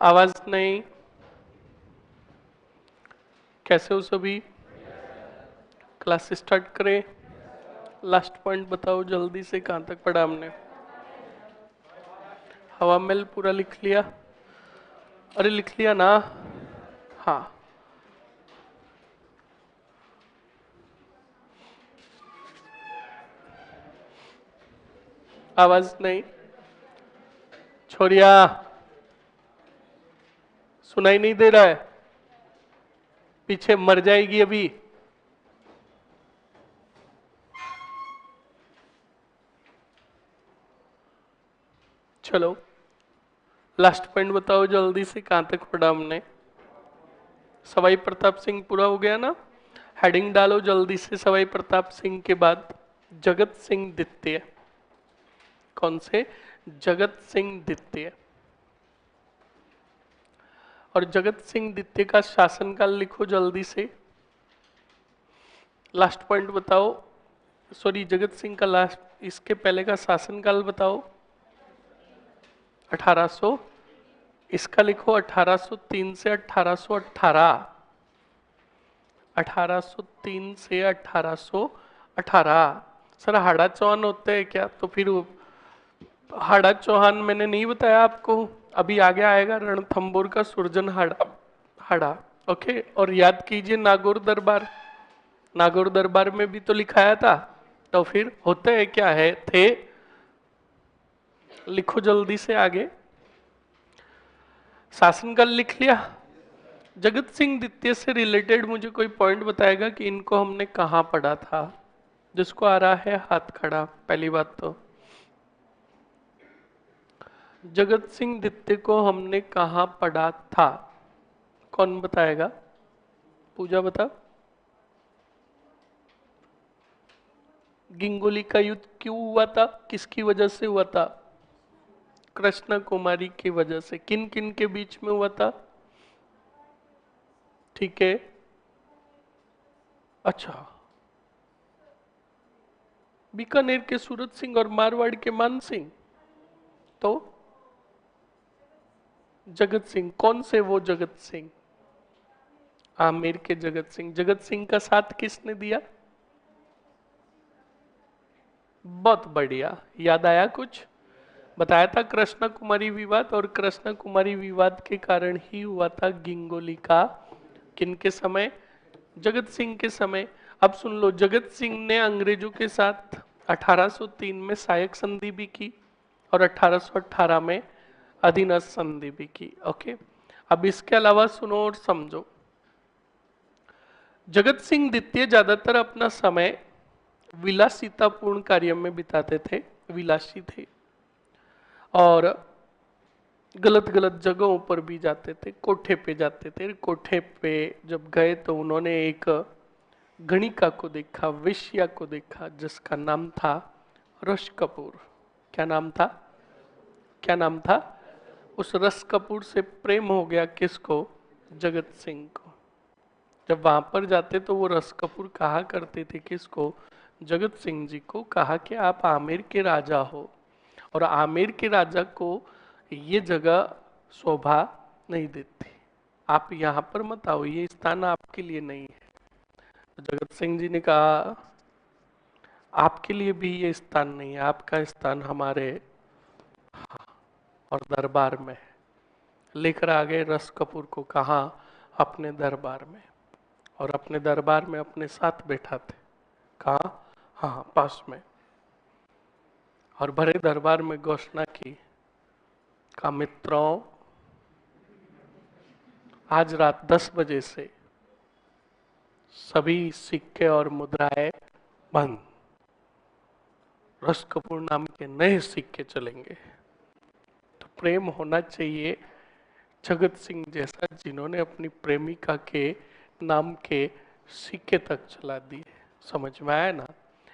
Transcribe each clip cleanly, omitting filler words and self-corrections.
आवाज नहीं। कैसे हो सभी? क्लास स्टार्ट करें। लास्ट पॉइंट बताओ जल्दी से, कहां तक पढ़ा हमने? हवा महल पूरा लिख लिया? अरे लिख लिया ना? हाँ। आवाज नहीं। छोरिया, सुनाई नहीं दे रहा है? पीछे मर जाएगी अभी। चलो लास्ट पॉइंट बताओ जल्दी से, कहां तक पढ़ा हमने? सवाई प्रताप सिंह पूरा हो गया ना? हेडिंग डालो जल्दी से। सवाई प्रताप सिंह के बाद जगत सिंह द्वितीय। कौन से? जगत सिंह द्वितीय। और जगत सिंह द्वितीय का शासनकाल लिखो जल्दी से। लास्ट पॉइंट बताओ। सॉरी, जगत सिंह का लास्ट, इसके पहले का शासनकाल बताओ। 1800। इसका लिखो 1803 से 1818। 1803 से 1818। सर हाड़ा चौहान होते हैं क्या? तो फिर हाड़ा चौहान मैंने नहीं बताया आपको। अभी आगे आएगा रणथंभौर का सुरजन हाड़ा। हाड़ा। ओके। और याद कीजिए नागौर दरबार। नागौर दरबार में भी तो लिखाया था। तो फिर होते हैं क्या है थे। लिखो जल्दी से आगे। शासनकाल लिख लिया। जगत सिंह द्वितीय से रिलेटेड मुझे कोई पॉइंट बताएगा कि इनको हमने कहां पढ़ा था? जिसको आ रहा है हाथ खड़ा। पहली बात तो जगत सिंह द्वितीय को हमने कहां पढ़ा था? कौन बताएगा? पूजा बता। गिंगोली का युद्ध क्यों हुआ था? किसकी वजह से हुआ था? कृष्ण कुमारी की वजह से। किन किन के बीच में हुआ था? ठीक है। अच्छा। बीकानेर के सूरत सिंह और मारवाड़ के मान सिंह। तो जगत सिंह कौन से? वो जगत सिंह आमेर के जगत सिंह। जगत सिंह का साथ किसने दिया? बहुत बढ़िया। याद आया कुछ? बताया था कृष्ण कुमारी विवाद, और कृष्ण कुमारी विवाद के कारण ही हुआ था गिंगोली का। किनके समय? जगत सिंह के समय। अब सुन लो, जगत सिंह ने अंग्रेजों के साथ 1803 में सहायक संधि भी की और 1818 में अधीनस्थ संधि भी की। ओके। अब इसके अलावा सुनो और समझो। जगत सिंह द्वितीय ज्यादातर अपना समय विलासितापूर्ण कार्य में बिताते थे। विलासी थे और गलत गलत जगहों पर भी जाते थे। कोठे पे जाते थे। कोठे पे जब गए तो उन्होंने एक गणिका को देखा, वेश्या को देखा, जिसका नाम था रस कपूर। क्या नाम था? क्या नाम था? उस रस कपूर से प्रेम हो गया। किसको? जगत सिंह को। जब वहां पर जाते तो वो रस कपूर कहा करते थे किसको? जगत सिंह जी को। कहा कि आप आमेर के राजा हो और आमेर के राजा को ये जगह शोभा नहीं देती। आप यहाँ पर मत आओ, ये स्थान आपके लिए नहीं है। तो जगत सिंह जी ने कहा आपके लिए भी ये स्थान नहीं है, आपका स्थान हमारे और दरबार में है। लेकर आ गए रस कपूर को। कहा? अपने दरबार में। और अपने दरबार में अपने साथ बैठा थे। कहा? हाँ, पास में। और भरे दरबार में घोषणा की, कहा मित्रों, आज रात 10 बजे से सभी सिक्के और मुद्राएं बंद। रस कपूर नाम के नए सिक्के चलेंगे। तो प्रेम होना चाहिए जगत सिंह जैसा, जिन्होंने अपनी प्रेमिका के नाम के सिक्के तक चला दिए। समझ में आया ना?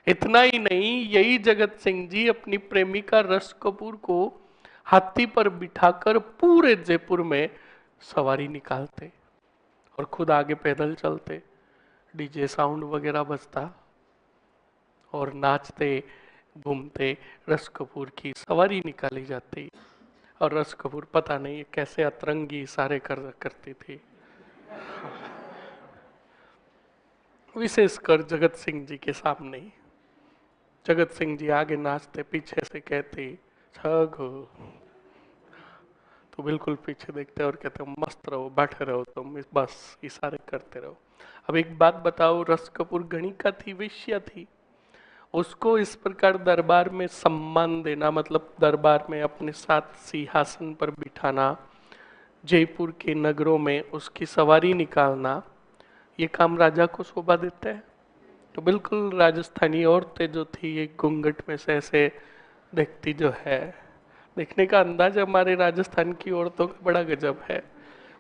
इतना ही नहीं, यही जगत सिंह जी अपनी प्रेमिका रस कपूर को हाथी पर बिठाकर पूरे जयपुर में सवारी निकालते और खुद आगे पैदल चलते। डीजे साउंड वगैरह बजता और नाचते घूमते रस कपूर की सवारी निकाली जाती। और रस कपूर पता नहीं ये कैसे अतरंगी इशारे करती थी, विशेषकर जगत सिंह जी के सामने ही। जगत सिंह जी आगे नाचते, पीछे से कहते छगो, तो बिल्कुल पीछे देखते और कहते मस्त रहो, बैठे रहो तुम, बस इशारे करते रहो। अब एक बात बताओ, रस कपूर गणिका थी, वेश्या थी, उसको इस प्रकार दरबार में सम्मान देना, मतलब दरबार में अपने साथ सिंहासन पर बिठाना, जयपुर के नगरों में उसकी सवारी निकालना, ये काम राजा को शोभा देता है? तो बिल्कुल राजस्थानी औरतें जो थी एक घूंघट में से ऐसे देखती जो है, देखने का अंदाज हमारे राजस्थान की औरतों का बड़ा गजब है।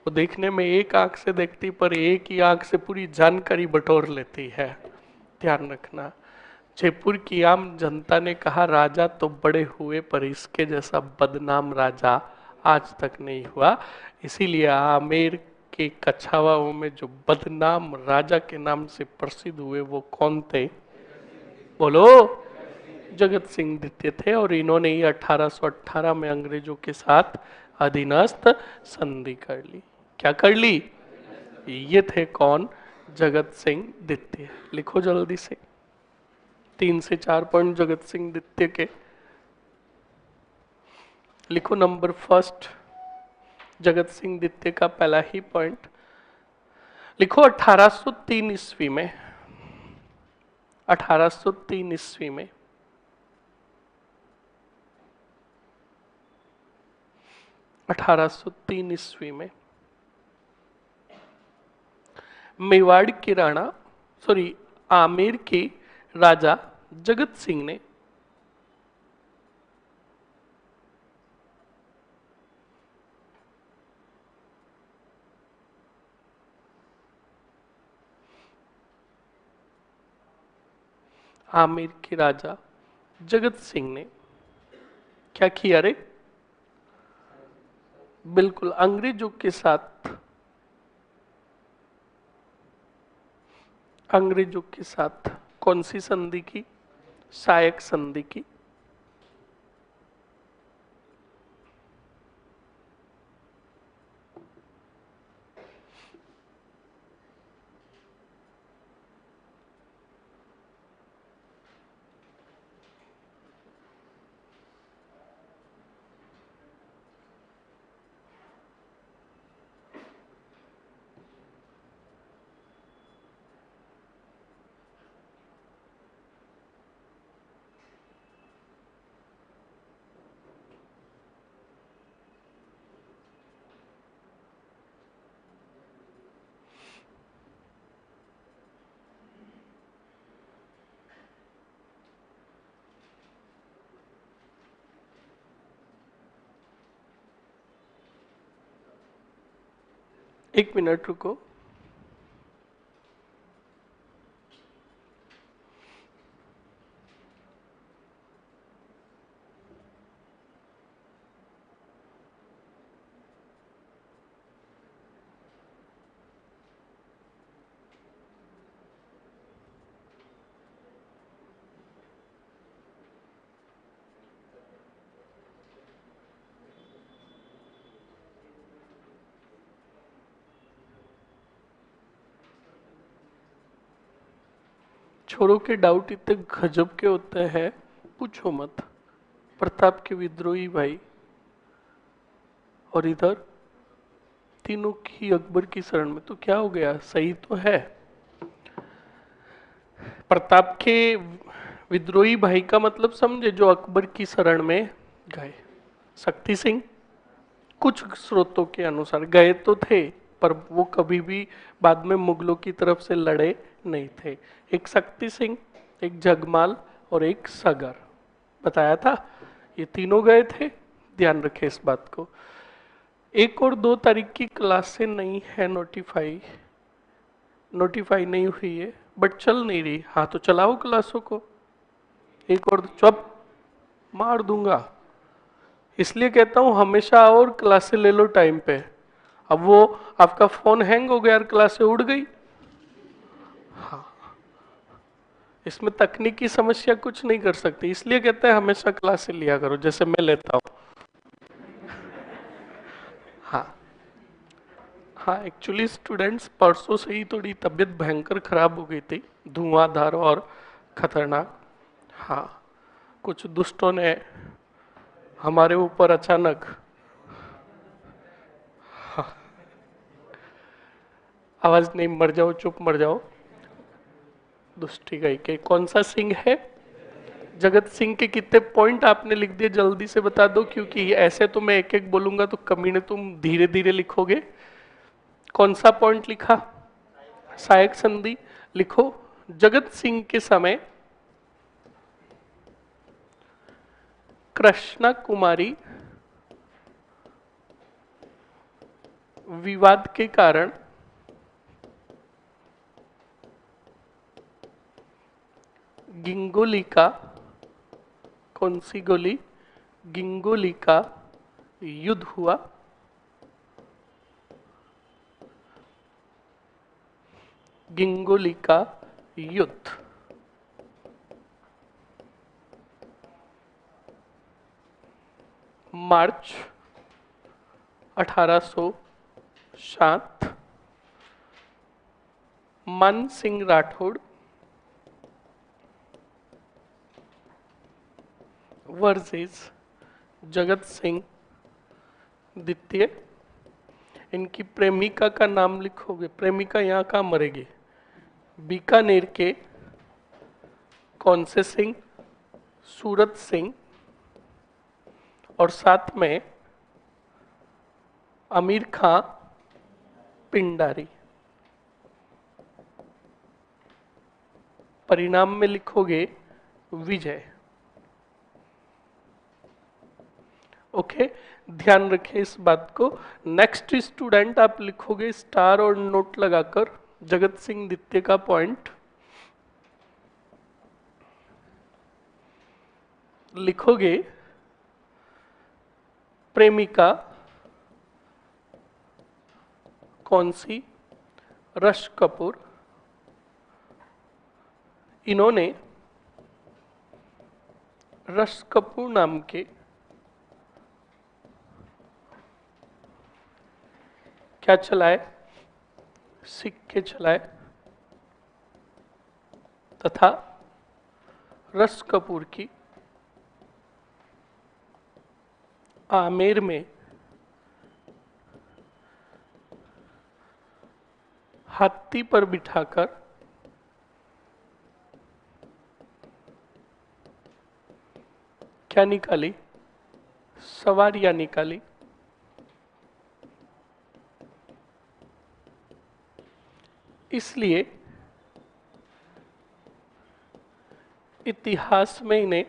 वो देखने में एक आंख से देखती पर एक ही आंख से पूरी जानकारी बटोर लेती है, ध्यान रखना। जयपुर की आम जनता ने कहा राजा तो बड़े हुए पर इसके जैसा बदनाम राजा आज तक नहीं हुआ। इसीलिए आमेर के कछावाओं में जो बदनाम राजा के नाम से प्रसिद्ध हुए वो कौन थे? बोलो। जगत सिंह द्वितीय थे, और इन्होंने ही 1818 में अंग्रेजों के साथ अधीनस्थ संधि कर ली। क्या कर ली? ये थे कौन? जगत सिंह द्वितीय। लिखो जल्दी से, 3 से 4 पॉइंट जगत सिंह द्वितीय के लिखो। नंबर फर्स्ट, जगत सिंह द्वितीय का पहला ही पॉइंट लिखो। 1803 ईस्वी में, 1803 ईस्वी में 1803 ईस्वी में मेवाड़ के राणा, सॉरी आमेर के राजा जगत सिंह ने आमेर के राजा जगत सिंह ने क्या किया रे? बिल्कुल अंग्रेजों के साथ कौन सी संधि की? सायक संधि की। एक मिनट रुको। छोरों के डाउट इतने गजब के होते हैं, पूछो मत। प्रताप के विद्रोही भाई, और इधर तीनों की अकबर की शरण में, तो क्या हो गया? सही तो है। प्रताप के विद्रोही भाई का मतलब समझे, जो अकबर की शरण में गए। शक्ति सिंह कुछ स्रोतों के अनुसार गए तो थे, पर वो कभी भी बाद में मुगलों की तरफ से लड़े नहीं थे। एक शक्ति सिंह, एक जगमाल और एक सगर बताया था, ये तीनों गए थे। ध्यान रखें इस बात को। 1 और 2 तारीख की क्लासें नहीं है, नोटिफाई नहीं हुई है, बट चल नहीं रही। हाँ तो चलाओ क्लासों को। 1 और चुप मार दूंगा, इसलिए कहता हूं हमेशा और क्लासें ले लो टाइम पे। अब वो आपका फोन हैंग हो गया और क्लासें उड़ गई। हाँ, इसमें तकनीकी समस्या कुछ नहीं कर सकती, इसलिए कहते हैं हमेशा क्लासें लिया करो, जैसे मैं लेता हूं। हाँ हाँ, एक्चुअली स्टूडेंट्स परसों से ही थोड़ी तबीयत भयंकर खराब हो गई थी, धुआंधार और खतरनाक। हाँ, कुछ दुष्टों ने हमारे ऊपर अचानक, आवाज नहीं, मर जाओ चुप मर जाओ, दुष्टी गई के कौन सा सिंह है? जगत सिंह के कितने पॉइंट आपने लिख दिए जल्दी से बता दो, क्योंकि ऐसे तो मैं एक एक बोलूंगा तो कमीने तुम धीरे धीरे लिखोगे। कौन सा पॉइंट लिखा? सहायक संधि लिखो। जगत सिंह के समय कृष्णा कुमारी विवाद के कारण गिंगोली का, कौन सी गोली? गिंगोली का युद्ध हुआ। गिंगोली का युद्ध मार्च 1807 मान सिंह राठौड़ वर्सेस जगत सिंह द्वितीय। इनकी प्रेमिका का नाम लिखोगे। प्रेमिका यहाँ कहाँ मरेगी? बीकानेर के कौन से सिंह? सूरत सिंह। और साथ में आमिर खां पिंडारी। परिणाम में लिखोगे विजय। ओके, ध्यान रखें इस बात को। नेक्स्ट स्टूडेंट आप लिखोगे स्टार और नोट लगाकर जगत सिंह द्वितीय का पॉइंट लिखोगे। प्रेमिका कौन सी? रश कपूर। इन्होंने रश कपूर नाम के क्या चलाए? सिक्के चलाए तथा रश कपूर की आमेर में हाथी पर बिठाकर क्या निकाली? सवारियां निकाली। इसलिए इतिहास में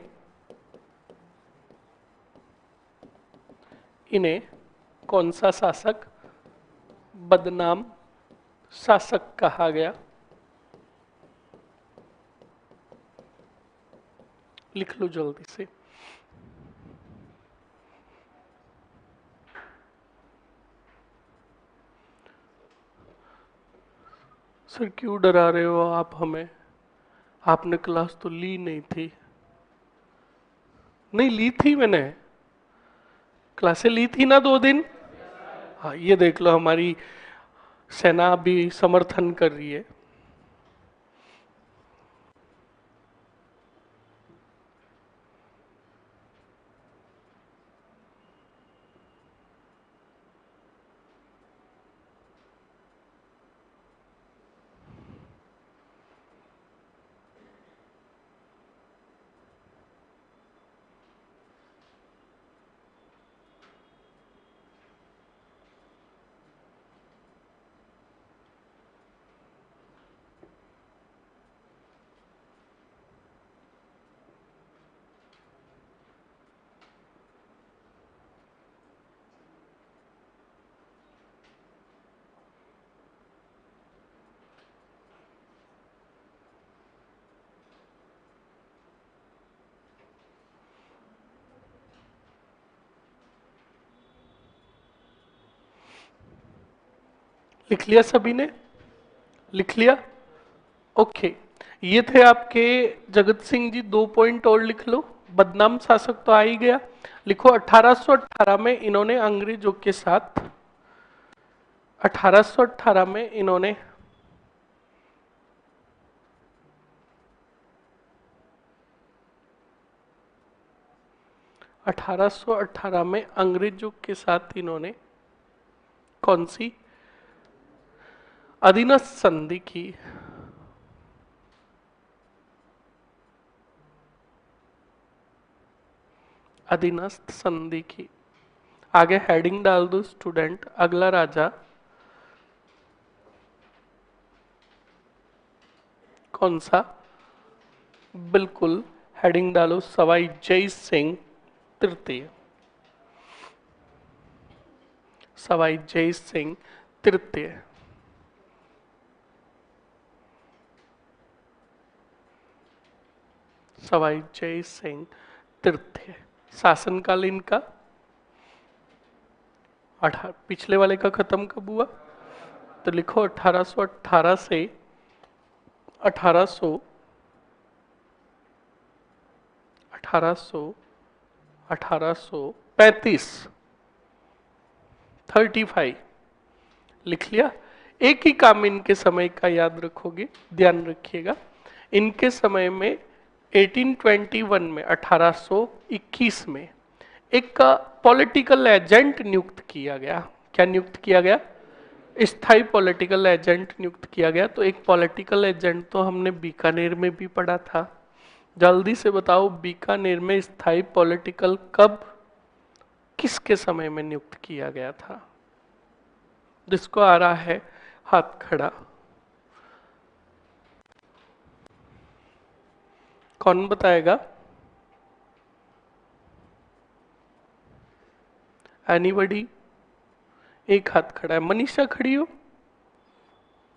इन्हें कौन सा शासक? बदनाम शासक कहा गया। लिख लो जल्दी से। सर क्यों डरा रहे हो आप हमें? आपने क्लास तो ली नहीं थी। नहीं ली थी, मैंने क्लासें ली थी ना 2 दिन। हाँ, ये देख लो हमारी सेना भी समर्थन कर रही है। लिख लिया सभी ने? लिख लिया? ओके, ये थे आपके जगत सिंह जी। 2 पॉइंट और लिख लो। बदनाम शासक तो आ ही गया। लिखो 1818 में इन्होंने अंग्रेजों के साथ 1818 में इन्होंने 1818 में अंग्रेजों के साथ इन्होंने कौन सी अधीनस्थ संधि की? अधीनस्थ संधि की। आगे हेडिंग डाल दो स्टूडेंट। अगला राजा कौन सा? बिल्कुल, हेडिंग डालो सवाई जय सिंह तृतीय। सवाई जय सिंह तृतीय। सवाई जय सिंह तृतीय। शासनकाल इनका पिछले वाले का खत्म कब हुआ? तो लिखो 1818 से 1800 1835 35 लिख लिया। एक ही काम इनके समय का याद रखोगे, ध्यान रखिएगा। इनके समय में 1821 में 1821 में एक पॉलिटिकल एजेंट नियुक्त किया गया। क्या नियुक्त किया गया? स्थायी पॉलिटिकल एजेंट नियुक्त किया गया। तो एक पॉलिटिकल एजेंट तो हमने बीकानेर में भी पढ़ा था। जल्दी से बताओ, बीकानेर में स्थायी पॉलिटिकल कब किसके समय में नियुक्त किया गया था? जिसको आ रहा है हाथ खड़ा। कौन बताएगा? एनीबडी? एक हाथ खड़ा है। मनीषा खड़ी हो?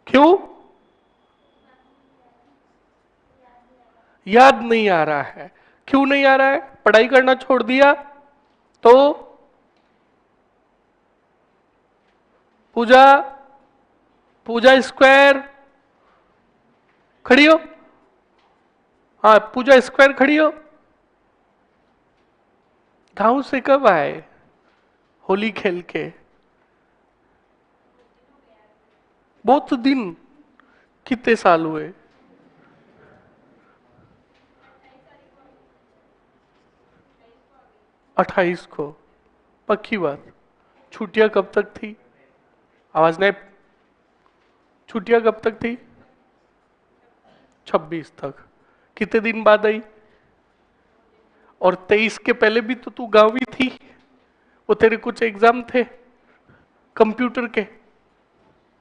क्यों? याद नहीं आ रहा है। क्यों नहीं आ रहा है? पढ़ाई करना छोड़ दिया? तो पूजा, पूजा स्क्वायर खड़ी हो? हाँ, पूजा स्क्वायर खड़ी हो। गांव से कब आए? होली खेल के? बहुत दिन? कितने साल हुए? 28 को? पक्की बात? छुट्टियां कब तक थी? आवाज नहीं। छुट्टियां कब तक थी? 26 तक। कितने दिन बाद आई? और 23 के पहले भी तो तू गांव ही थी। वो तेरे कुछ एग्जाम थे कंप्यूटर के,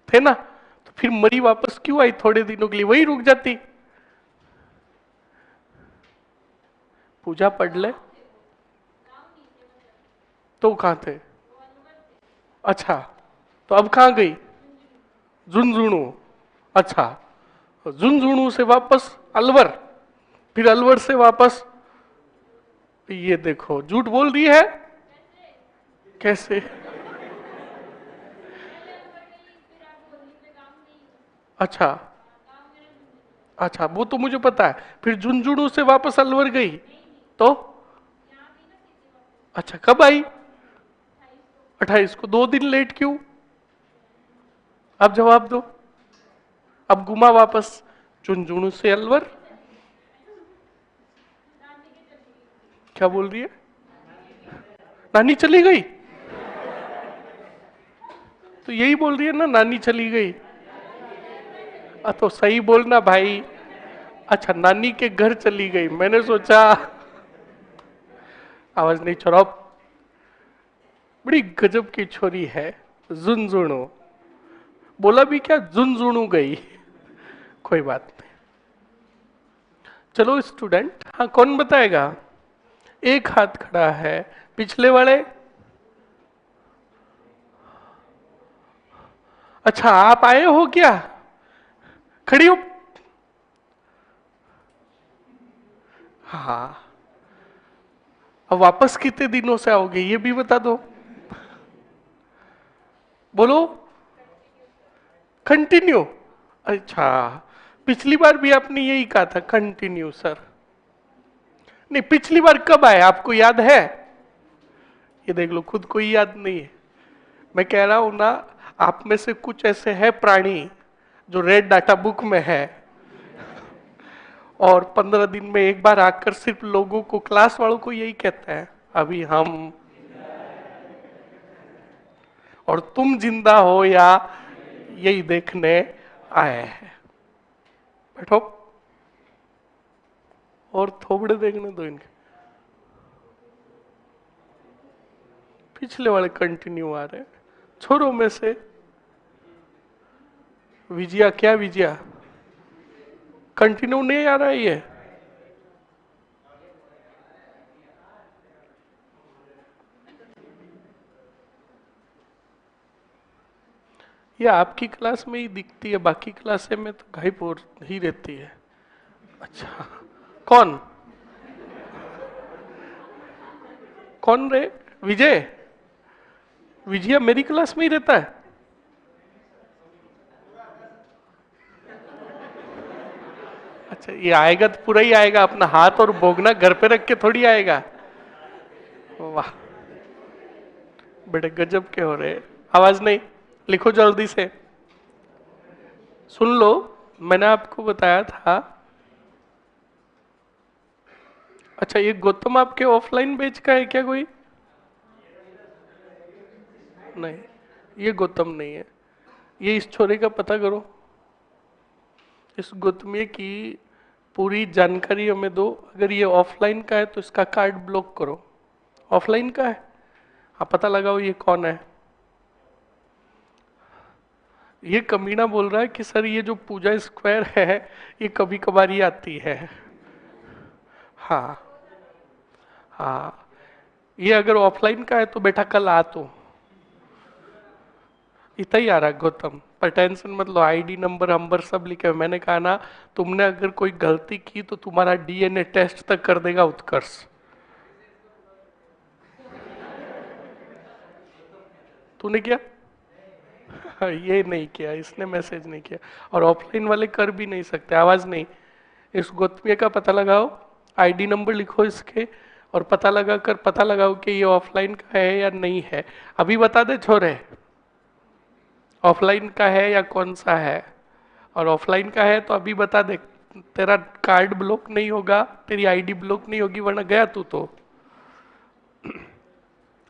थे ना? तो फिर मरी वापस क्यों आई? थोड़े दिनों के लिए वही रुक जाती। पूजा पढ़ ले। तो कहां थे? अच्छा, तो अब कहां गई? झुंझुनू। अच्छा, झुंझुनू से वापस अलवर, फिर अलवर से वापस। ये देखो, झूठ बोल रही है। कैसे? अच्छा, अच्छा, वो तो मुझे पता है। फिर झुंझुनू से वापस अलवर गई तो? अच्छा, कब आई? 28 को। 2 दिन लेट क्यों? अब जवाब दो। अब घुमा वापस झुंझुनू से अलवर। क्या बोल रही है? नानी चली गई? तो यही बोल रही है ना, नानी चली गई। तो सही बोलना भाई। अच्छा, नानी के घर चली गई। मैंने सोचा आवाज नहीं छोड़ाओ। बड़ी गजब की छोरी है। झुंझुनू बोला भी क्या? झुंझुनू गई। कोई बात नहीं। चलो स्टूडेंट, हाँ कौन बताएगा? एक हाथ खड़ा है। पिछले वाले? अच्छा, आप आए हो क्या? खड़ी हो? हाँ। अब वापस कितने दिनों से आओगे ये भी बता दो। बोलो। कंटिन्यू? अच्छा, पिछली बार भी आपने यही कहा था, कंटिन्यू सर। नहीं, पिछली बार कब आए आपको याद है? ये देख लो, खुद को ही याद नहीं है। मैं कह रहा हूं ना, आप में से कुछ ऐसे है प्राणी जो रेड डाटा बुक में है और 15 दिन में एक बार आकर सिर्फ लोगों को, क्लास वालों को यही कहता है, अभी हम, और तुम जिंदा हो या यही देखने आए हैं। बैठो और थोबड़े देखने दो इनके। पिछले वाले कंटिन्यू आ रहे हैं। छोरों में से विजया, क्या विजया कंटिन्यू नहीं आ रहा है ये आपकी क्लास में ही दिखती है, बाकी क्लासे में तो गायब हो ही रहती है। अच्छा, कौन कौन रे? विजय? विजय मेरी क्लास में ही रहता है? अच्छा, ये आएगा तो पूरा ही आएगा, अपना हाथ और भोगना घर पे रख के थोड़ी आएगा। वाह बेटे, गजब के हो रहे। आवाज नहीं, लिखो जल्दी से, सुन लो। मैंने आपको बताया था। अच्छा, ये गौतम आपके ऑफलाइन बैच का है क्या कोई? नहीं, ये गौतम नहीं है। ये इस छोरे का पता करो, इस गौतमी की पूरी जानकारी हमें दो। अगर ये ऑफलाइन का है तो इसका कार्ड ब्लॉक करो। ऑफलाइन का है, आप पता लगाओ ये कौन है। ये कमीना बोल रहा है कि सर ये जो पूजा स्क्वायर है ये कभी कभार ही आती है। हाँ हाँ, ये अगर ऑफलाइन का है तो बेटा कल आ तो। इतना ही आ रहा है गौतम, पर टेंशन मत लो, आईडी नंबर नंबर सब लिखे हुए। मैंने कहा ना, तुमने अगर कोई गलती की तो तुम्हारा डीएनए टेस्ट तक कर देगा उत्कर्ष। तूने किया? ये नहीं किया, इसने मैसेज नहीं किया। और ऑफलाइन वाले कर भी नहीं सकते, आवाज नहीं। इस गौतमी का पता लगाओ, आईडी नंबर लिखो इसके, और पता लगाओ कि ये ऑफलाइन का है या नहीं है। अभी बता दे छोरे, ऑफलाइन का है या कौन सा है। और ऑफलाइन का है तो अभी बता दे, तेरा कार्ड ब्लॉक नहीं होगा, तेरी आईडी ब्लॉक नहीं होगी, वरना गया तू तो।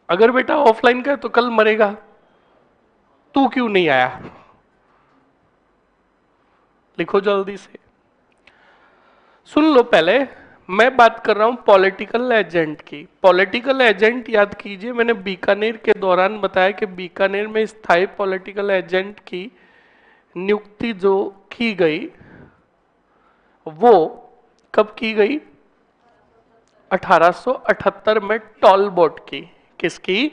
अगर बेटा ऑफलाइन का है तो कल मरेगा। तू क्यों नहीं आया? लिखो जल्दी से, सुन लो। पहले मैं बात कर रहा हूं पॉलिटिकल एजेंट की। पॉलिटिकल एजेंट याद कीजिए, मैंने बीकानेर के दौरान बताया कि बीकानेर में स्थायी पॉलिटिकल एजेंट की नियुक्ति जो की गई वो कब की गई? 1878 में टॉलबोट की। किसकी?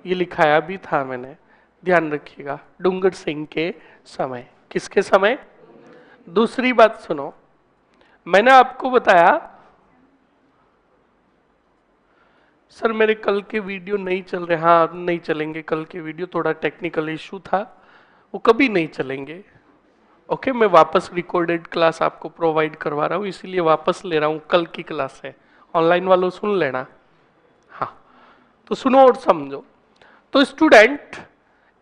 ये लिखाया भी था मैंने, ध्यान रखिएगा, डूंगर सिंह के समय। किसके समय? दूसरी बात सुनो, मैंने आपको बताया सर मेरे कल के वीडियो नहीं चल रहे। हाँ नहीं चलेंगे कल के वीडियो, थोड़ा टेक्निकल इशू था, वो कभी नहीं चलेंगे। ओके, मैं वापस रिकॉर्डेड क्लास आपको प्रोवाइड करवा रहा हूँ, इसीलिए वापस ले रहा हूँ, कल की क्लास है। ऑनलाइन वालों सुन लेना। हाँ, तो सुनो और समझो। तो स्टूडेंट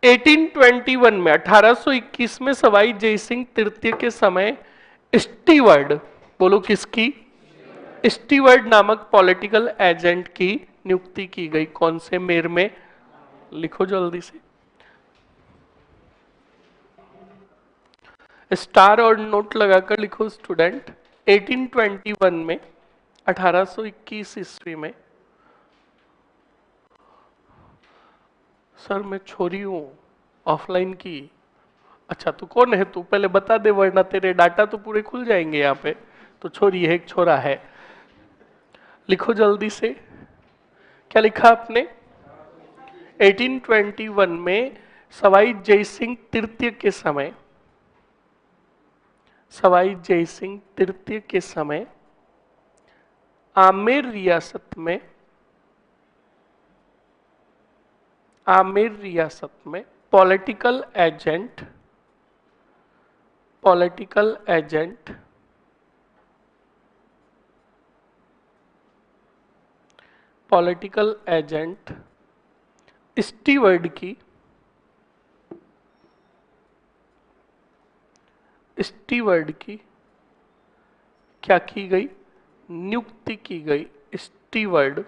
1821 में 1821 में सवाई जयसिंह तृतीय के समय स्टीवर्ड, बोलो किसकी? स्टीवर्ड नामक पॉलिटिकल एजेंट की नियुक्ति की गई। कौन से मेयर में? लिखो जल्दी से, स्टार और नोट लगाकर लिखो स्टूडेंट। 1821 में, 1821 ईस्वी में। सर मैं छोरी हूं ऑफलाइन की। अच्छा तू कौन है? तू पहले बता दे, वरना तेरे डाटा तो पूरे खुल जाएंगे यहाँ पे। तो छोरी है, एक छोरा है। लिखो जल्दी से, क्या लिखा आपने? 1821 में सवाई जयसिंह तृतीय के समय, सवाई जयसिंह तृतीय के समय आमेर रियासत में, आमेर रियासत में political agent, political agent political agent steward की, स्टीवर्ड की क्या की गई? नियुक्ति की गई। स्टीवर्ड।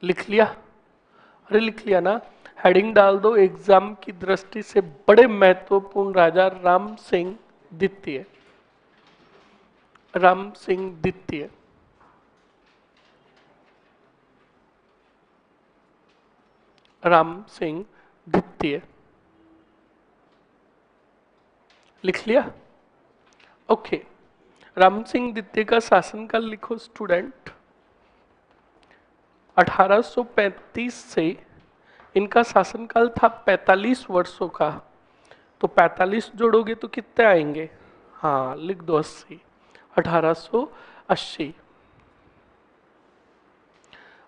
लिख लिया? अरे लिख लिया ना? हेडिंग डाल दो, एग्जाम की दृष्टि से बड़े महत्वपूर्ण राजा राम सिंह द्वितीय। राम सिंह द्वितीय। राम सिंह द्वितीय। लिख लिया? ओके। राम सिंह द्वितीय का शासनकाल लिखो स्टूडेंट। 1835 से इनका शासनकाल था 45 वर्षों का। तो 45 जोड़ोगे तो कितने आएंगे? हाँ लिख दो 80। 1880।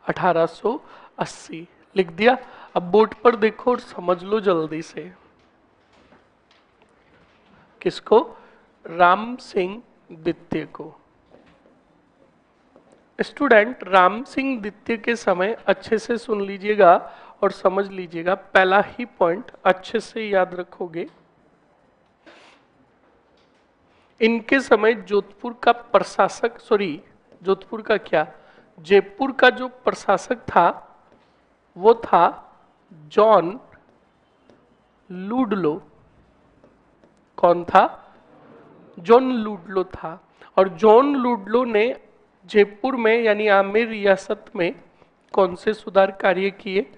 1880 लिख दिया। अब बोर्ड पर देखो और समझ लो जल्दी से। किसको? राम सिंह द्वितीय को। स्टूडेंट राम सिंह द्वितीय के समय अच्छे से सुन लीजिएगा और समझ लीजिएगा। पहला ही पॉइंट अच्छे से याद रखोगे। इनके समय जोधपुर का प्रशासक, सॉरी जोधपुर का क्या, जयपुर का जो प्रशासक था वो था जॉन लुडलो। कौन था? जॉन लुडलो था। और जॉन लुडलो ने जयपुर में यानी आमेर रियासत में कौन से सुधार कार्य किए?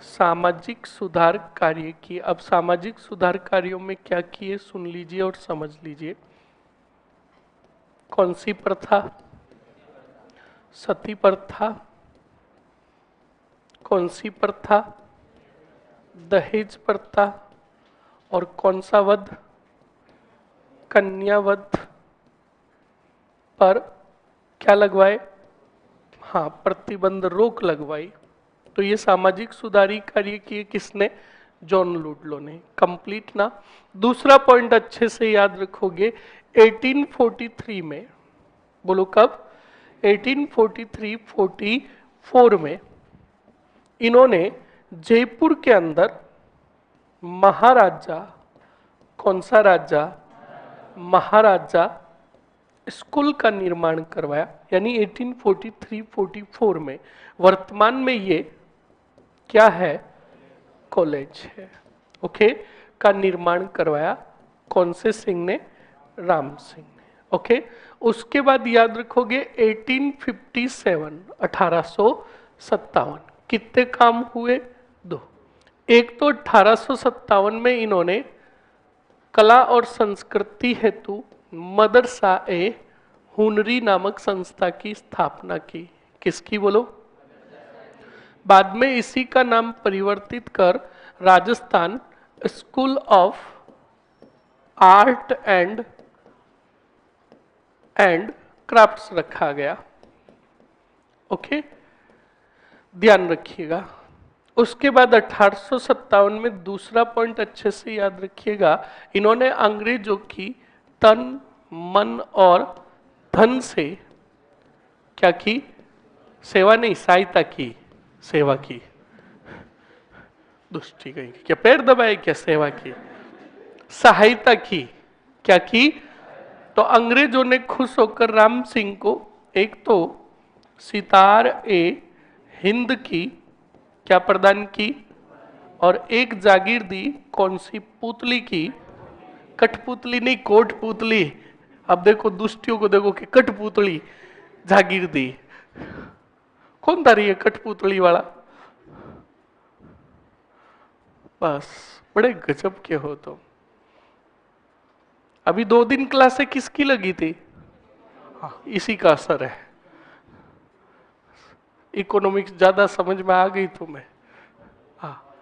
सामाजिक सुधार कार्य किए। अब सामाजिक सुधार कार्यों में क्या किए सुन लीजिए और समझ लीजिए। कौन सी प्रथा? सती प्रथा। कौन सी प्रथा? दहेज प्रथा। और कौन सा वध? कन्यावध पर क्या लगवाए? हाँ प्रतिबंध, रोक लगवाई। तो ये सामाजिक सुधारी कार्य किए किसने? जॉन लुडलो ने। कंप्लीट ना? दूसरा पॉइंट अच्छे से याद रखोगे। 1843 में, बोलो कब? 1843-44 में इन्होंने जयपुर के अंदर महाराजा, कौन सा राजा? महाराजा स्कूल का निर्माण करवाया। यानी 1843-44 में। वर्तमान में ये क्या है? कॉलेज है। ओके। का निर्माण करवाया। कौन से सिंह ने? राम सिंह ने। ओके। उसके बाद याद रखोगे 1857, 1857 कितने काम हुए? दो। एक तो 1857 में इन्होंने कला और संस्कृति हेतु मदरसा ए हुनरी नामक संस्था की स्थापना की। किसकी बोलो? बाद में इसी का नाम परिवर्तित कर Rajasthan school of art and crafts रखा गया। ओके, ध्यान रखिएगा। उसके बाद 1857 में दूसरा पॉइंट अच्छे से याद रखिएगा। इन्होंने अंग्रेजों की तन मन और धन से क्या की? सेवा नहीं, सहायता की। सेवा की। दुष्टि गई क्या? पैर दबाए क्या? सेवा की, सहायता की। क्या की? तो अंग्रेजों ने खुश होकर राम सिंह को एक तो सितार ए हिंद की क्या प्रदान की? और एक जागीर दी। कौन सी? पुतली की। कठपुतली नहीं, कोटपुतली। अब देखो दुष्टियों को देखो कि कठपुतली जागीर दी। कौन था ये कठपुतली वाला? बस बड़े गजब के हो तो। अभी 2 दिन क्लासे किसकी लगी थी? हाँ, इसी का असर है। इकोनॉमिक्स ज्यादा समझ में आ गई तुम्हें? हाँ।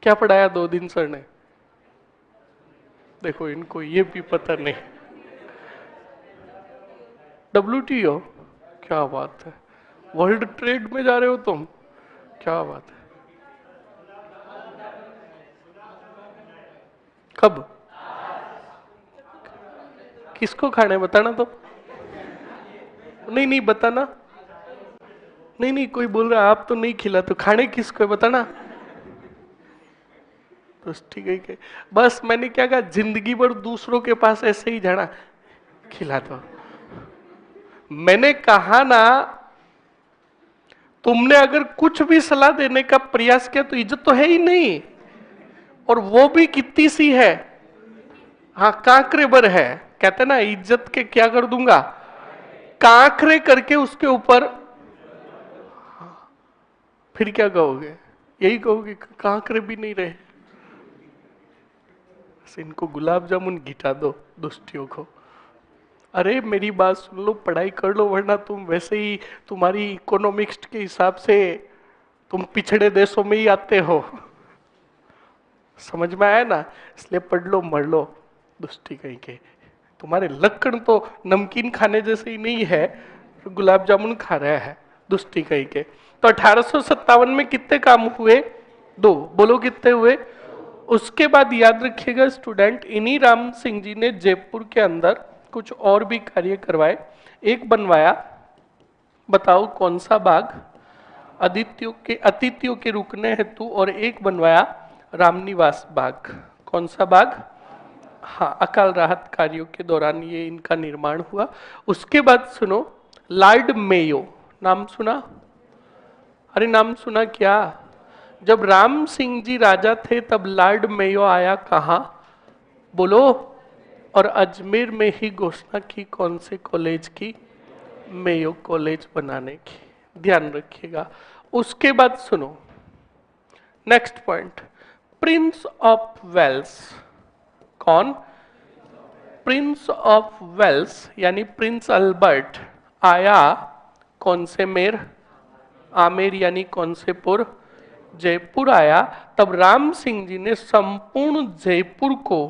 क्या पढ़ाया 2 दिन सर ने? देखो इनको ये भी पता नहीं। WTO? क्या बात है। वर्ल्ड ट्रेड में जा रहे हो तुम? क्या बात है। कब? किसको खाना है बताना तो। नहीं नहीं बताना। नहीं नहीं, कोई बोल रहा आप तो नहीं खिला, तो खाने किसको है बताना। तो ठीक है कि बस मैंने क्या कहा, जिंदगी भर दूसरों के पास ऐसे ही जाना, खिला दो। मैंने कहा ना, तुमने अगर कुछ भी सलाह देने का प्रयास किया तो इज्जत तो है ही नहीं, और वो भी कितनी सी है, हाँ कांकरे भर है। कहते ना इज्जत के क्या कर दूंगा, कांकरे करके उसके ऊपर। फिर क्या कहोगे, यही कहोगे कांकरे भी नहीं रहे, इनको गुलाब जामुन घिटा दो दुष्टियों को। अरे मेरी बात सुन लो, पढ़ाई कर लो, वरना तुम वैसे ही, तुम्हारी इकोनॉमिक्स के हिसाब से तुम पिछड़े देशों में ही आते हो। समझ में आया ना, इसलिए पढ़ लो मर लो, दुष्टी कहीं के। तुम्हारे लक्षण तो नमकीन खाने जैसे ही नहीं है, गुलाब जामुन खा रहा है, दुष्टी कहीं के। तो 1857 में कितने काम हुए, 2, बोलो कितने हुए। उसके बाद याद रखिएगा स्टूडेंट, इन्हीं राम सिंह जी ने जयपुर के अंदर कुछ और भी कार्य करवाए। एक बनवाया, बताओ कौन सा बाग, अतिथियों के रुकने हेतु, और एक बनवाया रामनिवास बाग। कौन सा बाग, हाँ अकाल राहत कार्यों के दौरान ये इनका निर्माण हुआ। उसके बाद सुनो, लॉर्ड मेयो, नाम सुना, अरे नाम सुना क्या, जब राम सिंह जी राजा थे तब लॉर्ड मेयो आया कहा, बोलो, और अजमेर में ही घोषणा की, कौन से कॉलेज की, मेयो कॉलेज बनाने की, ध्यान रखिएगा। उसके बाद सुनो next point, Prince of Wales, कौन, प्रिंस ऑफ वेल्स यानी प्रिंस अल्बर्ट आया कौन से मेर, आमेर यानी कौन से पुर, जयपुर आया। तब राम सिंह जी ने संपूर्ण जयपुर को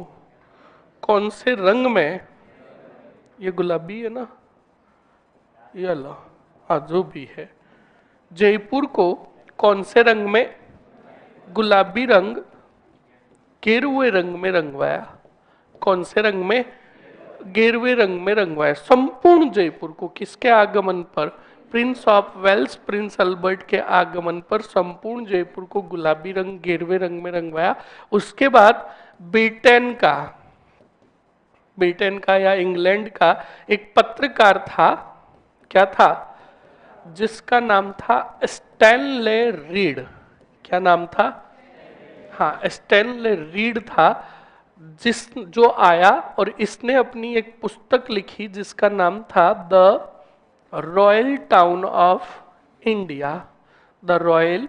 कौन से रंग में, ये गुलाबी है ना, ये लो, हाँ जो भी है, जयपुर को कौन से रंग में, गुलाबी रंग, गेरुए रंग में रंगवाया। कौन से रंग में, गेरुए रंग में रंगवाया संपूर्ण जयपुर को। किसके आगमन पर, Prince of Wales, Prince Albert के आगमन पर संपूर्ण जयपुर को गुलाबी रंग, गेरुए रंग में रंगवाया। उसके बाद ब्रिटेन का या इंग्लैंड का एक पत्रकार था, क्या था, जिसका नाम था स्टैनले रीड। क्या नाम था, हाँ स्टैनले रीड था, जिस जो आया और इसने अपनी एक पुस्तक लिखी जिसका नाम था the royal town of India, the royal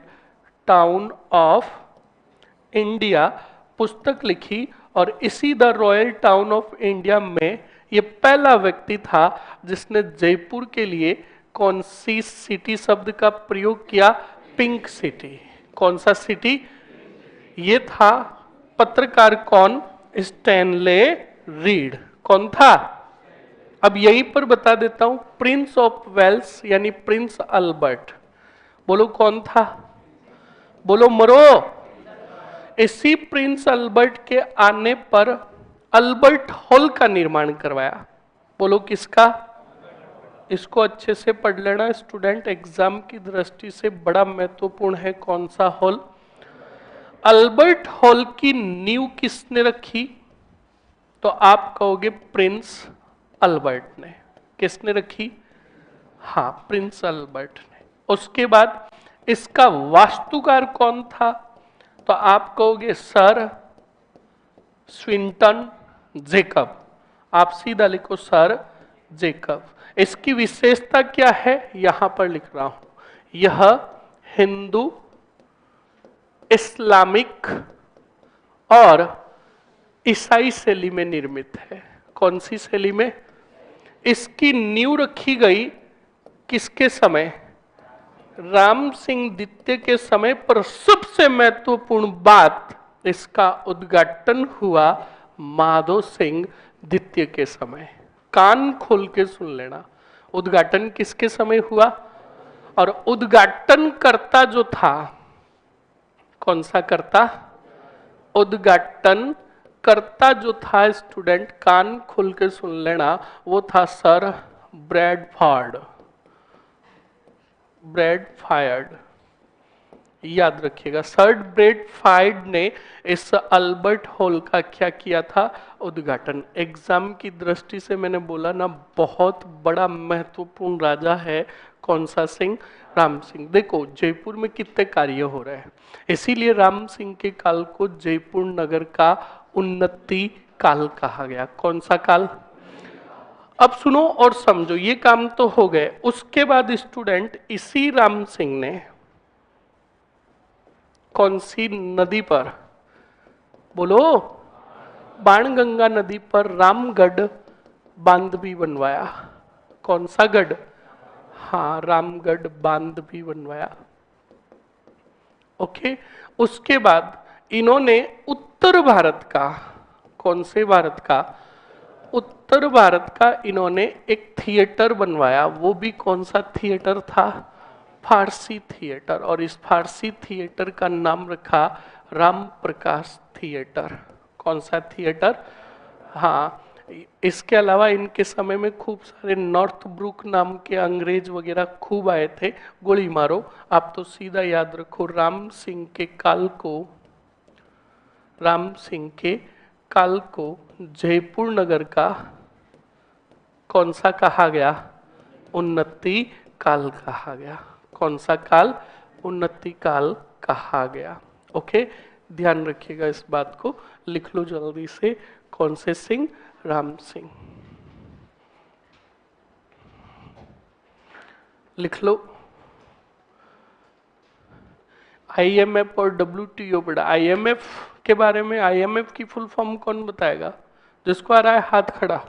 town of India पुस्तक लिखी। और इसी the royal town of India में ये पहला व्यक्ति था जिसने जयपुर के लिए कौन सी सिटी शब्द का प्रयोग किया, पिंक सिटी। कौन सा सिटी, ये था पत्रकार कौन, स्टैनले रीड। कौन था, अब यहीं पर बता देता हूं, प्रिंस ऑफ वेल्स यानी प्रिंस अल्बर्ट, बोलो कौन था, बोलो मरो। इसी प्रिंस अल्बर्ट के आने पर अल्बर्ट हॉल का निर्माण करवाया। बोलो किसका, इसको अच्छे से पढ़ लेना स्टूडेंट, एग्जाम की दृष्टि से बड़ा महत्वपूर्ण है। कौन सा हॉल, अल्बर्ट हॉल की नींव किसने रखी, तो आप कहोगे प्रिंस अल्बर्ट ने। किसने रखी, हाँ प्रिंस अल्बर्ट ने। उसके बाद इसका वास्तुकार कौन था, तो आप कहोगे सर स्विंटन जेकब। आप सीधा लिखो सर जेकब। इसकी विशेषता क्या है, यहां पर लिख रहा हूं, यह हिंदू, इस्लामिक और ईसाई शैली में निर्मित है। कौन सी शैली में, इसकी नींव रखी गई किसके समय, राम सिंह द्वितीय के समय, पर सबसे महत्वपूर्ण बात, इसका उद्घाटन हुआ माधो सिंह द्वितीय के समय। कान खोल के सुन लेना, उद्घाटन किसके समय हुआ, और उद्घाटन करता जो था, कौन सा करता, उद्घाटन करता जो था स्टूडेंट, कान खोल के सुन लेना, वो था सर ब्रैडफोर्ड। ब्रैड फायर्ड, याद रखिएगा। सर ब्रैड फायर्ड ने इस अल्बर्ट हॉल का क्या किया था? उद्घाटन। एग्जाम की दृष्टि से मैंने बोला ना, बहुत बड़ा महत्वपूर्ण राजा है। कौन सा सिंह? राम सिंह। देखो जयपुर में कितने कार्य हो रहे हैं, इसीलिए राम सिंह के काल को जयपुर नगर का उन्नति काल कहा गया। कौन सा काल? अब सुनो और समझो, ये काम तो हो गए। उसके बाद स्टूडेंट, इसी राम सिंह ने कौन सी नदी पर, बोलो, बाणगंगा नदी पर रामगढ़ बांध भी बनवाया। कौन सा गढ़? हाँ, रामगढ़ बांध भी बनवाया। ओके। उसके बाद इन्होंने उत्तर भारत का, कौन से भारत का? उत्तर भारत का इन्होंने एक थिएटर बनवाया। वो भी कौन सा थिएटर था? फारसी थिएटर। और इस फारसी थिएटर का नाम रखा राम प्रकाश थिएटर। कौन सा थिएटर? हाँ। इसके अलावा इनके समय में खूब सारे नॉर्थ ब्रुक नाम के अंग्रेज वगैरह खूब आए थे। गोली मारो। आप तो सीधा याद रखो, राम सिंह के काल को, राम सिंह के काल को जयपुर नगर का कौन सा कहा गया? उन्नति काल कहा गया। कौन सा काल? उन्नति काल कहा गया। ओके, ध्यान रखिएगा इस बात को। लिख लो जल्दी से। कौन से सिंह? राम सिंह। लिख लो। आईएमएफ और डब्ल्यूटीओ पढ़ा। आईएमएफ के बारे में, आईएमएफ की फुल फॉर्म कौन बताएगा? जिसको आ रहा है हाथ खड़ा।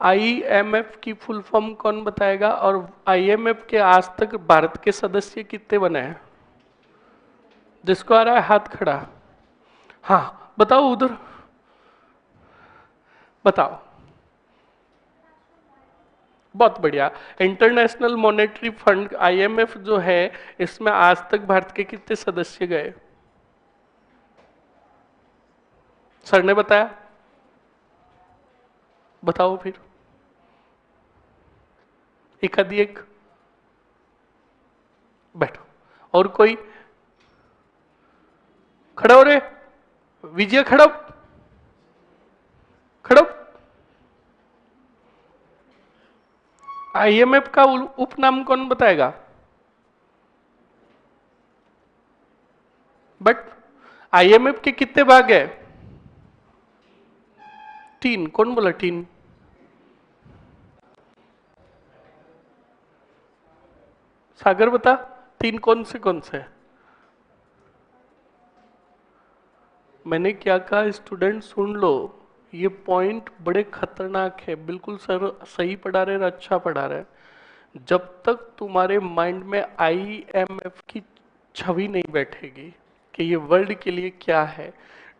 आईएमएफ की फुल फॉर्म कौन बताएगा? और आईएमएफ के आज तक भारत के सदस्य कितने बने हैं? जिसको आ रहा है हाथ खड़ा। हाँ बताओ, उधर बताओ। बहुत बढ़िया। इंटरनेशनल मॉनेटरी फंड आईएमएफ जो है, इसमें आज तक भारत के कितने सदस्य गए? सर ने बताया, बताओ फिर। एक आदि एक। बैठो। और कोई? खड़े हो रे। विजय खड़प, खड़प। आईएमएफ का उपनाम कौन बताएगा? बट आईएमएफ के कितने भाग है? 3। कौन बोला 3? सागर बता। 3 कौन से? मैंने क्या कहा स्टूडेंट, सुन लो। ये पॉइंट बड़े खतरनाक है। बिल्कुल सर सही पढ़ा रहे, अच्छा पढ़ा रहे। जब तक तुम्हारे माइंड में आईएमएफ की छवि नहीं बैठेगी कि ये वर्ल्ड के लिए क्या है,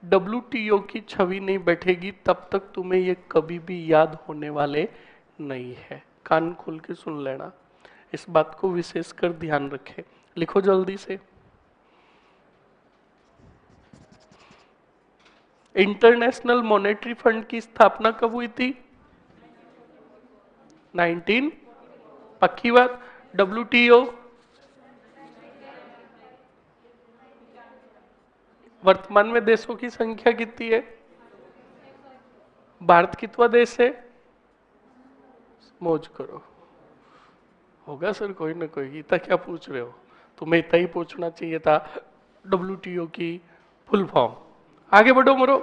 डब्ल्यूटीओ की छवि नहीं बैठेगी, तब तक तुम्हें ये कभी भी याद होने वाले नहीं है। कान खोल के सुन लेना, इस बात को विशेषकर ध्यान रखें। लिखो जल्दी से। इंटरनेशनल मॉनेटरी फंड की स्थापना कब हुई थी? 19। पक्की बात। डब्ल्यूटीओ वर्तमान में देशों की संख्या कितनी है? भारत कितवा देश है? मौज करो। होगा सर कोई ना कोई। इतना क्या पूछ रहे हो? तुम्हें इतना ही पूछना चाहिए था। डब्ल्यूटीओ की फुल फॉर्म। आगे बढ़ो मरो।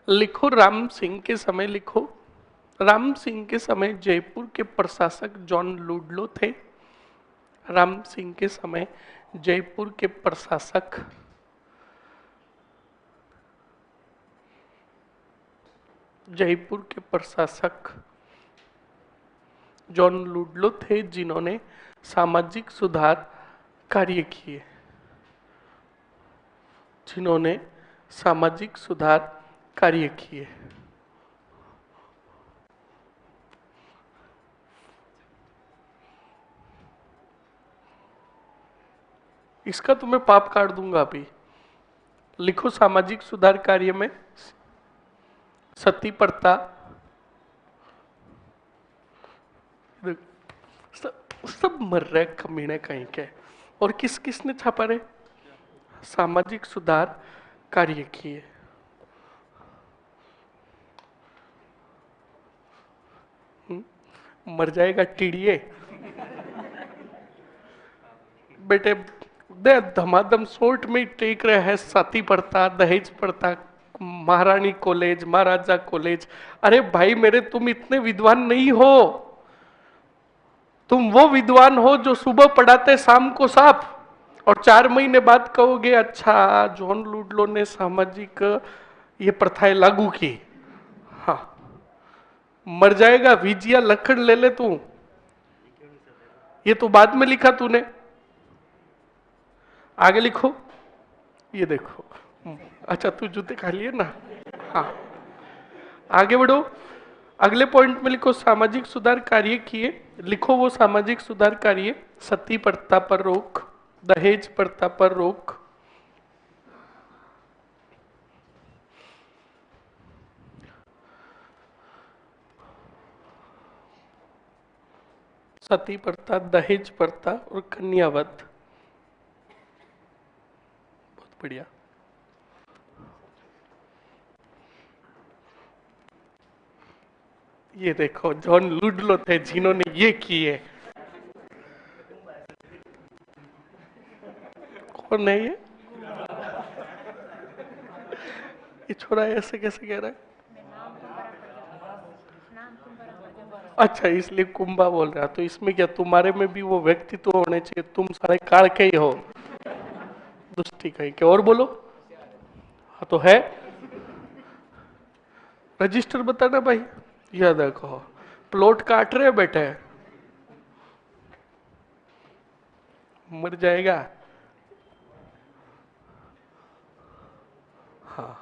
लिखो राम सिंह के समय, लिखो राम सिंह के समय जयपुर के प्रशासक जॉन लुडलो थे। राम सिंह के समय जयपुर के प्रशासक जॉन लुडलो थे, जिन्होंने सामाजिक सुधार कार्य किए। जिन्होंने सामाजिक सुधार कार्य किए। इसका तो मैं पाप काट दूंगा अभी। लिखो सामाजिक सुधार कार्य में सती प्रथा, सब मर रहे कमीने कहीं के। और किस किसने छापा रे? सामाजिक सुधार कार्य किए। मर जाएगा टीडीए बेटे। दे धमाधम सोट में ही टेक रहे हैं। सती पढ़ता, दहेज पढ़ता, महारानी कॉलेज, महाराजा कॉलेज। अरे भाई मेरे, तुम इतने विद्वान नहीं हो। तुम वो विद्वान हो जो सुबह पढ़ाते शाम को साफ, और 4 महीने बाद कहोगे अच्छा जॉन लुडलो ने सामाजिक ये प्रथाएं लागू की। हाँ, मर जाएगा। विजया लखड़ ले ले तू। ये तो बाद में लिखा तूने, आगे लिखो। ये देखो। अच्छा तू जूते खा लिए ना। हाँ, आगे बढ़ो। अगले पॉइंट में लिखो सामाजिक सुधार कार्य किए। लिखो वो सामाजिक सुधार कार्य। सती प्रथा पर रोक, दहेज प्रथा पर रोक, सती प्रथा, दहेज प्रथा और कन्यावध। बहुत बढ़िया। ये देखो जॉन लुडलो थे जिन्होंने ये किए। कौन है ये छोरा ऐसे कैसे कह रहा है? अच्छा इसलिए कुंभा बोल रहा। तो इसमें क्या तुम्हारे में भी वो व्यक्तित्व होने चाहिए? तुम सारे काल के ही हो, दुष्टि कहीं के। और बोलो। हाँ तो है। रजिस्टर बताना भाई। यह देखो प्लॉट काट रहे बेटे। मर जाएगा। हाँ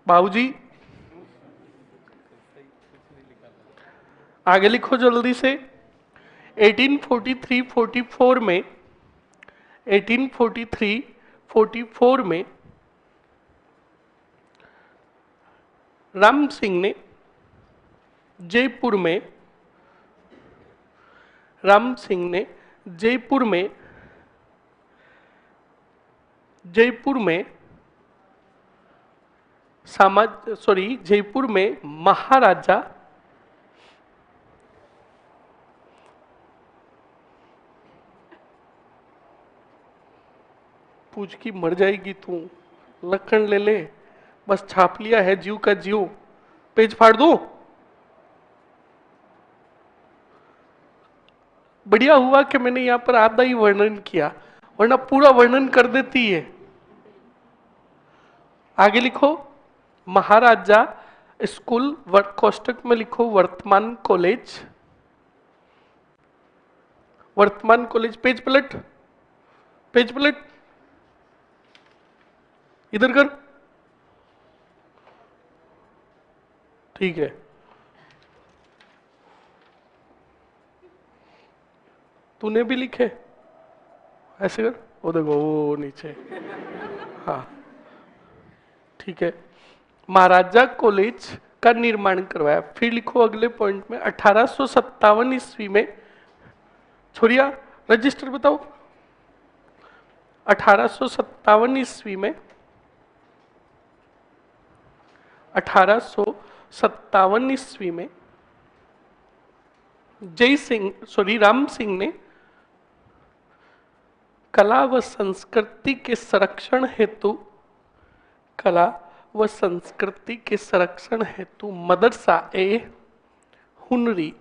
बाबूजी, आगे लिखो जल्दी से। 1843-44 में, 1843-44 में राम सिंह ने जयपुर में, राम सिंह ने जयपुर में, जयपुर में जयपुर में महाराजा, पूछ की मर जाएगी तू। लखन ले ले, बस छाप लिया है जीव का जीव। पेज फाड़ दो। बढ़िया हुआ कि मैंने यहां पर आधा ही वर्णन किया, वरना पूरा वर्णन कर देती है। आगे लिखो महाराजा स्कूल, कोष्टक में लिखो वर्तमान कॉलेज, वर्तमान कॉलेज। पेज पलट, पेज पलट, इधर कर। ठीक है, तूने भी लिखे ऐसे कर। वो देखो वो नीचे। हाँ ठीक है। महाराजा कॉलेज का निर्माण करवाया। फिर लिखो अगले पॉइंट में 1857 ईस्वी में। छोरिया रजिस्टर बताओ। 1857 ईस्वी में, 1857 ईस्वी में राम सिंह ने कला व संस्कृति के संरक्षण हेतु, कला व संस्कृति के संरक्षण हेतु मदरसा ए हुनरी,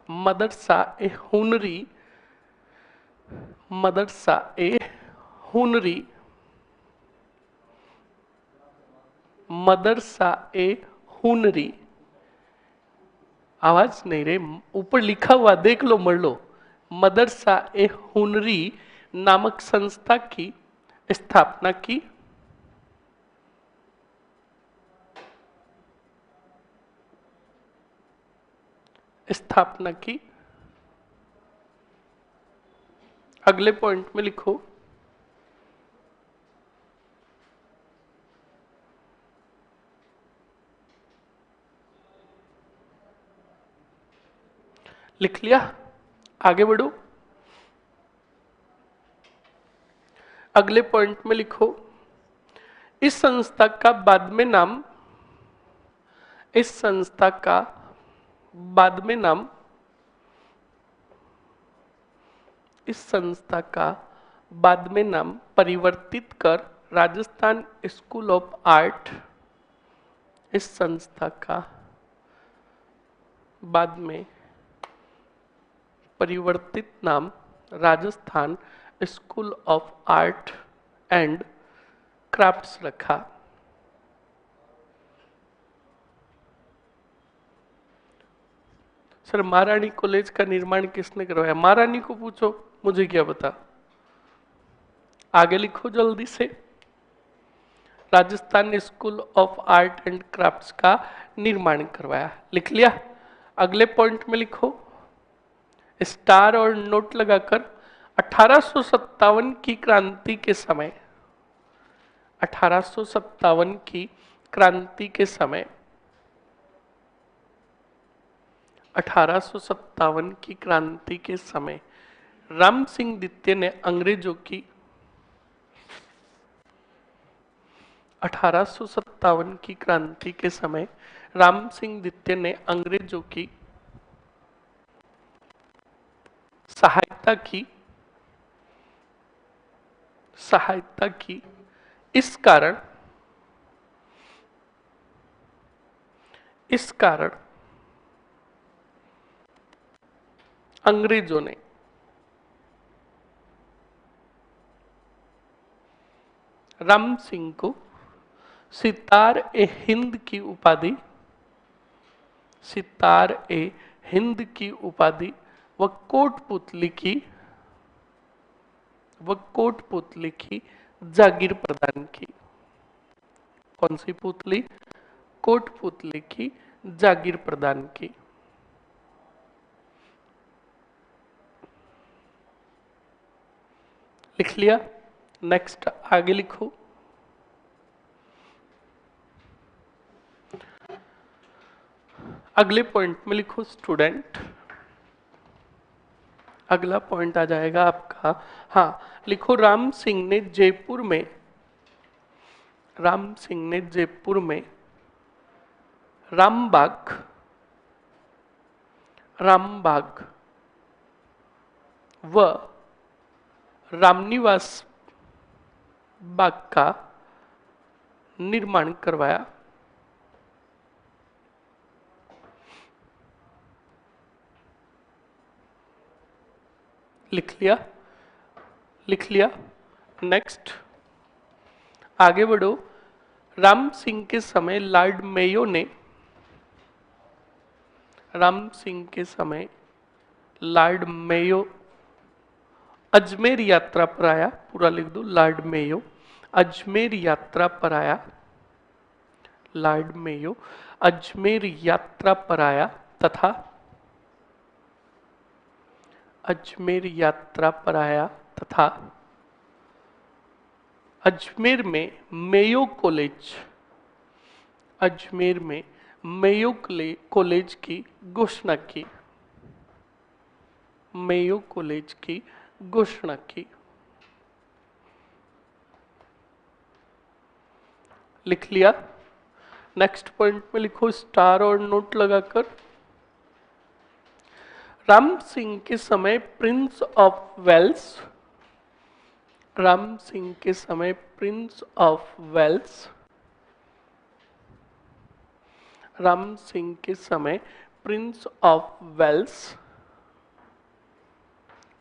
मदरसा ए हुनरी, मदरसा ए हुनरी, मदरसा ए हुनरी। आवाज नहीं रे, ऊपर लिखा हुआ देख लो, मर लो। मदरसा ए हुनरी नामक संस्था की स्थापना की। स्थापना की। अगले पॉइंट में लिखो लिख लिया? आगे बढ़ो। अगले पॉइंट में लिखो, इस संस्था का बाद में नाम, इस संस्था का बाद में नाम, इस संस्था का बाद में नाम परिवर्तित कर राजस्थान स्कूल ऑफ आर्ट, इस संस्था का बाद में परिवर्तित नाम Rajasthan school of art and crafts रखा। सर महारानी कॉलेज का निर्माण किसने करवाया? महारानी को पूछो, मुझे क्या पता। आगे लिखो जल्दी से। Rajasthan school of art and crafts का निर्माण करवाया। लिख लिया? अगले पॉइंट में लिखो, स्टार और नोट लगाकर 1857 की क्रांति के समय, 1857 की क्रांति के समय, 1857 की क्रांति के समय राम सिंह द्वितीय ने अंग्रेजों की, 1857 की क्रांति के समय राम सिंह द्वितीय ने अंग्रेजों की सहायता की, सहायता की। इस कारण, इस कारण अंग्रेजों ने राम सिंह को सितार ए हिंद की उपाधि, सितार ए हिंद की उपाधि व कोटपुतली की, व कोटपुतली की जागीर प्रदान की। कौन सी पुतली? कोटपुतली की जागीर प्रदान की। लिख लिया? नेक्स्ट आगे लिखो। अगले पॉइंट में लिखो स्टूडेंट, अगला पॉइंट आ जाएगा आपका, हाँ लिखो, राम सिंह ने जयपुर में, राम सिंह ने जयपुर में रामबाग, रामबाग व रामनिवास बाग का निर्माण करवाया। लिख लिया? लिख लिया? नेक्स्ट आगे बढ़ो। राम सिंह के समय लॉर्ड मेयो ने, राम सिंह के समय लॉर्ड मेयो अजमेर यात्रा पर आया। पूरा लिख दो, लॉर्ड मेयो अजमेर यात्रा पर आया, लॉर्ड मेयो अजमेर यात्रा पर आया तथा, अजमेर यात्रा पर आया तथा अजमेर में मेयो कॉलेज, अजमेर में मेयो कॉलेज की घोषणा की, मेयो कॉलेज की घोषणा की। लिख लिया? नेक्स्ट पॉइंट में लिखो स्टार और नोट लगाकर, राम सिंह के समय Prince of Wales, Ram Singh के समय Prince of Wales, Ram Singh के समय प्रिंस ऑफ वेल्स,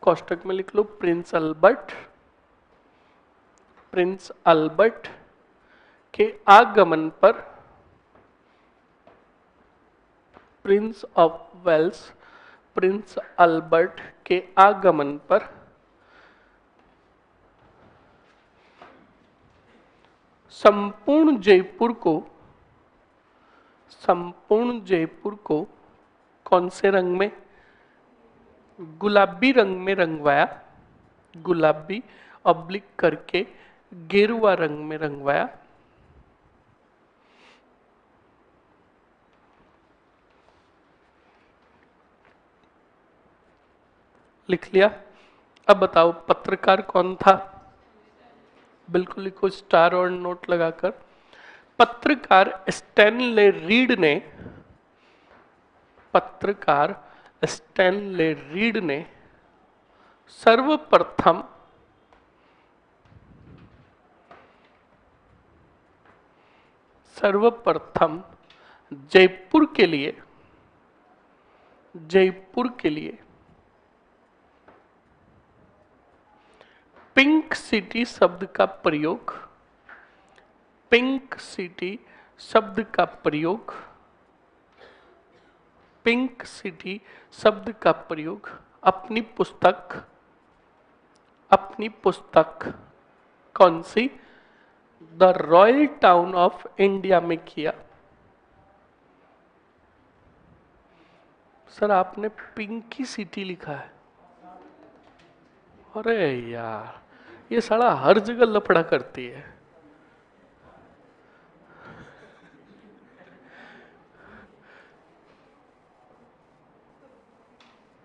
कोष्टक में लिख लो प्रिंस अल्बर्ट, प्रिंस अल्बर्ट के आगमन पर, Prince of Wales, Prince Albert के आगमन पर संपूर्ण जयपुर को, संपूर्ण जयपुर को कौन से रंग में? गुलाबी रंग में रंगवाया, गुलाबी ऑब्लिक करके गेरुआ रंग में रंगवाया। लिख लिया। अब बताओ पत्रकार कौन था? बिल्कुल लिखो स्टार और नोट लगाकर। पत्रकार स्टैनले रीड ने, पत्रकार स्टैनले रीड ने सर्वप्रथम सर्वप्रथम जयपुर के लिए, जयपुर के लिए पिंक सिटी शब्द का प्रयोग, पिंक सिटी शब्द का प्रयोग, पिंक सिटी शब्द का प्रयोग अपनी पुस्तक, अपनी पुस्तक कौन सी? The royal town of India में किया। सर आपने पिंकी सिटी लिखा है। अरे यार ये साला हर जगह लफड़ा करती है।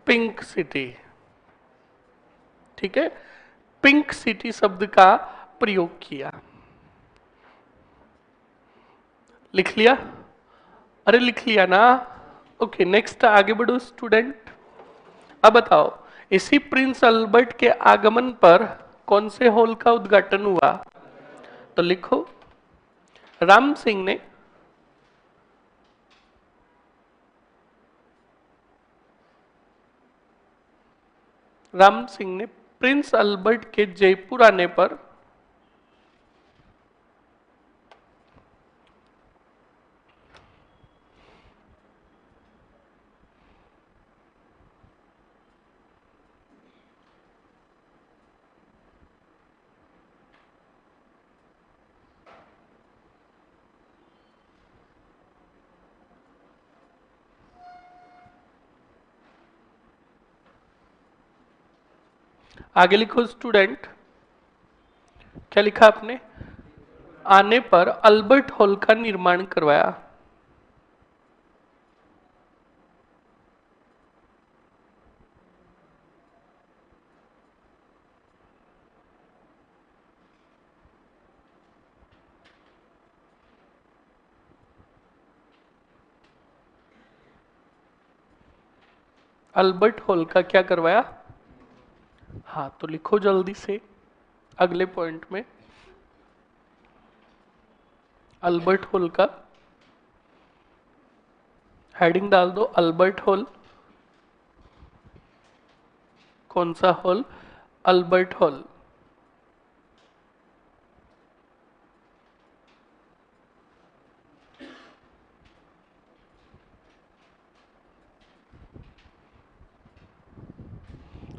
पिंक सिटी, ठीक है, पिंक सिटी शब्द का प्रयोग किया। लिख लिया? अरे लिख लिया ना? ओके नेक्स्ट आगे बढ़ो स्टूडेंट। अब बताओ इसी प्रिंस अल्बर्ट के आगमन पर कौन से हॉल का उद्घाटन हुआ? तो लिखो राम सिंह ने, राम सिंह ने प्रिंस अल्बर्ट के जयपुर आने पर आगे लिखो स्टूडेंट। क्या लिखा आपने? आने पर अल्बर्ट हॉल का निर्माण करवाया। अल्बर्ट हॉल का क्या करवाया? हाँ तो लिखो जल्दी से अगले पॉइंट में अल्बर्ट हॉल का हेडिंग डाल दो। अल्बर्ट हॉल, कौन सा hall? Albert hall.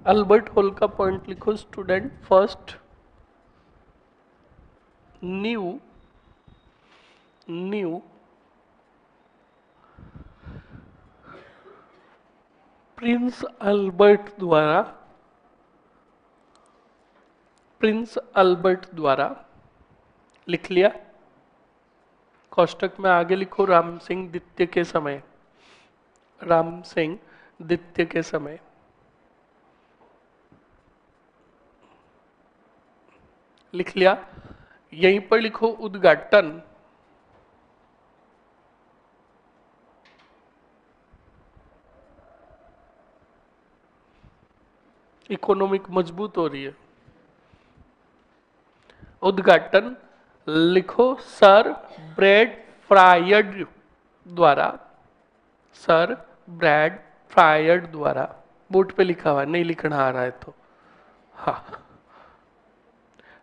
Albert hall का पॉइंट लिखो student. First, new new Prince Albert द्वारा, प्रिंस अल्बर्ट द्वारा। लिख लिया? कोष्टक में आगे लिखो राम सिंह द्वितीय के समय, राम सिंह द्वितीय के समय। लिख लिया? यहीं पर लिखो उद्घाटन, इकोनॉमिक मजबूत हो रही है। उद्घाटन लिखो सर ब्रैड फ्रायड द्वारा, सर ब्रैड फ्रायड द्वारा। बोर्ड पे लिखा हुआ है, नहीं लिखना आ रहा है तो हाँ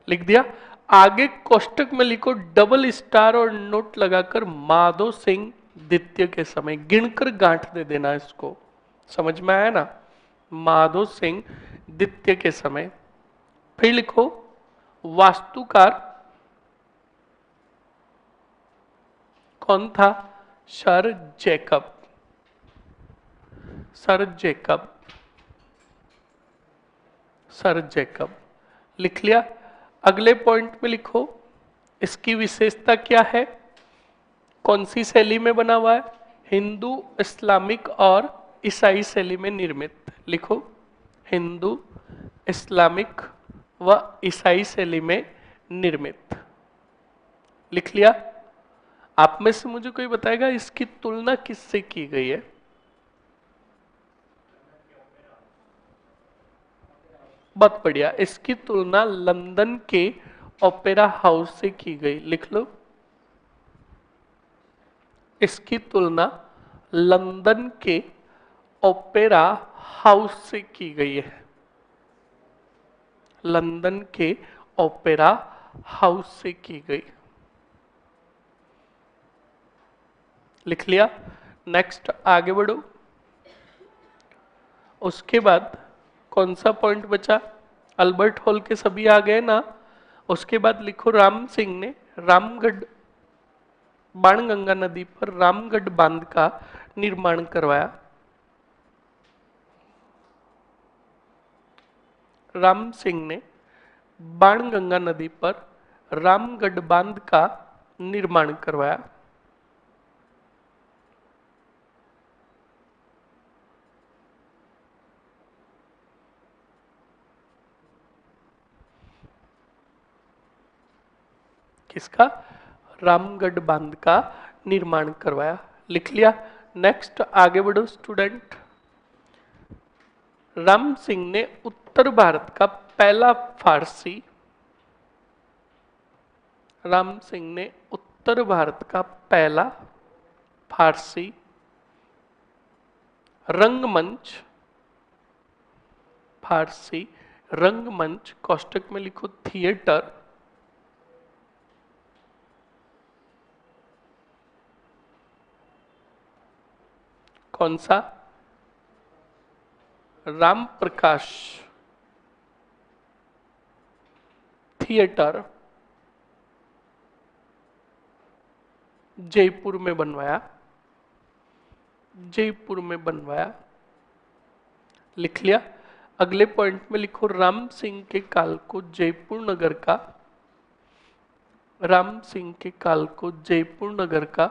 लिख दिया। आगे कोष्टक में लिखो डबल स्टार और नोट लगाकर माधो सिंह द्वितीय के समय। गिनकर गांठ दे देना इसको, समझ में आया ना? माधो सिंह द्वितीय के समय। फिर लिखो वास्तुकार कौन था? Sir Jacob, sir Jacob, sir Jacob. लिख लिया? अगले पॉइंट में लिखो इसकी विशेषता क्या है, कौन सी शैली में बना हुआ है? हिंदू, इस्लामिक और ईसाई शैली में निर्मित। लिखो हिंदू, इस्लामिक व ईसाई शैली में निर्मित। लिख लिया। आप में से मुझे कोई बताएगा इसकी तुलना किससे की गई है? बहुत बढ़िया, इसकी तुलना लंदन के ओपेरा हाउस से की गई। लिख लो। इसकी तुलना लंदन के ओपेरा हाउस से की गई है। लंदन के ओपेरा हाउस से की गई। लिख लिया। नेक्स्ट आगे बढ़ो। उसके बाद कौन सा पॉइंट बचा? अल्बर्ट हॉल के सभी आ गए ना? उसके बाद लिखो राम सिंह ने रामगढ़ बाणगंगा नदी पर रामगढ़ बांध का निर्माण करवाया। राम सिंह ने बाणगंगा नदी पर रामगढ़ बांध का निर्माण करवाया। किसका? रामगढ़ बांध का निर्माण करवाया। लिख लिया। नेक्स्ट आगे बढ़ो स्टूडेंट। राम सिंह ने उत्तर भारत का पहला फारसी राम सिंह ने उत्तर भारत का पहला फारसी रंगमंच फारसी रंगमंच कोष्टक में लिखो थिएटर कौन सा? राम प्रकाश थिएटर जयपुर में बनवाया। जयपुर में बनवाया। लिख लिया। अगले पॉइंट में लिखो राम सिंह के काल को जयपुर नगर का राम सिंह के काल को जयपुर नगर का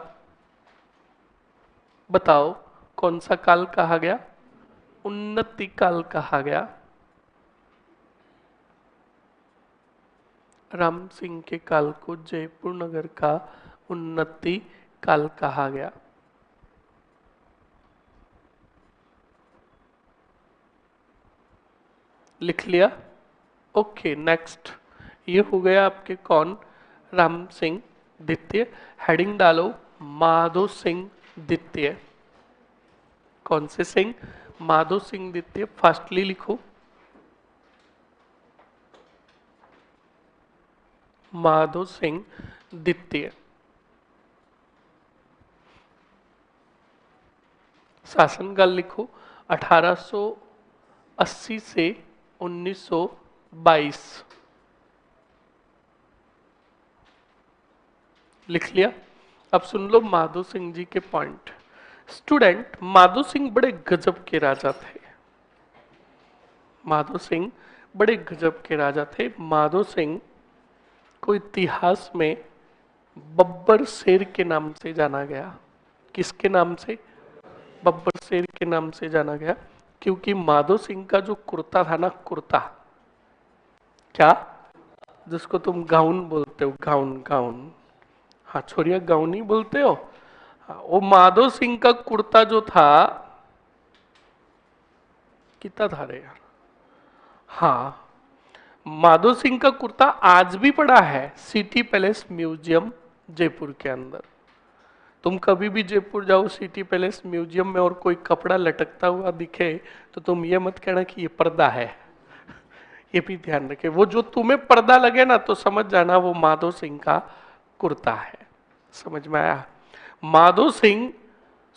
बताओ कौन सा काल कहा गया? उन्नति काल कहा गया। राम सिंह के काल को जयपुर नगर का उन्नति काल कहा गया। लिख लिया। Okay next. ये हो गया आपके कौन? राम सिंह द्वितीय। हेडिंग डालो माधो सिंह द्वितीय। कौन से सिंह? माधो सिंह द्वितीय। फास्टली लिखो। माधो सिंह द्वितीय। शासनकाल लिखो 1880 से 1922। लिख लिया। अब सुन लो माधो सिंह जी के पॉइंट। स्टूडेंट, माधो सिंह बड़े गजब के राजा थे। माधो सिंह बड़े गजब के राजा थे। माधो सिंह को इतिहास में बब्बर शेर के नाम से जाना गया। किसके नाम से? बब्बर शेर के नाम से जाना गया, क्योंकि माधो सिंह का जो कुर्ता था ना, कुर्ता क्या जिसको तुम गाउन बोलते हो, गाउन गाउन, हाँ छोरिया गाउन ही बोलते हो, हाँ, वो माधो सिंह का कुर्ता जो था कितना था रे यार, हाँ माधो सिंह का कुर्ता आज भी पड़ा है सिटी पैलेस म्यूजियम जयपुर के अंदर। तुम कभी भी जयपुर जाओ सिटी पैलेस म्यूजियम में और कोई कपड़ा लटकता हुआ दिखे तो तुम ये मत कहना कि ये पर्दा है। ये भी ध्यान रखे, वो जो तुम्हें पर्दा लगे ना तो समझ जाना वो माधो सिंह का कुर्ता है। समझ में आया? माधो सिंह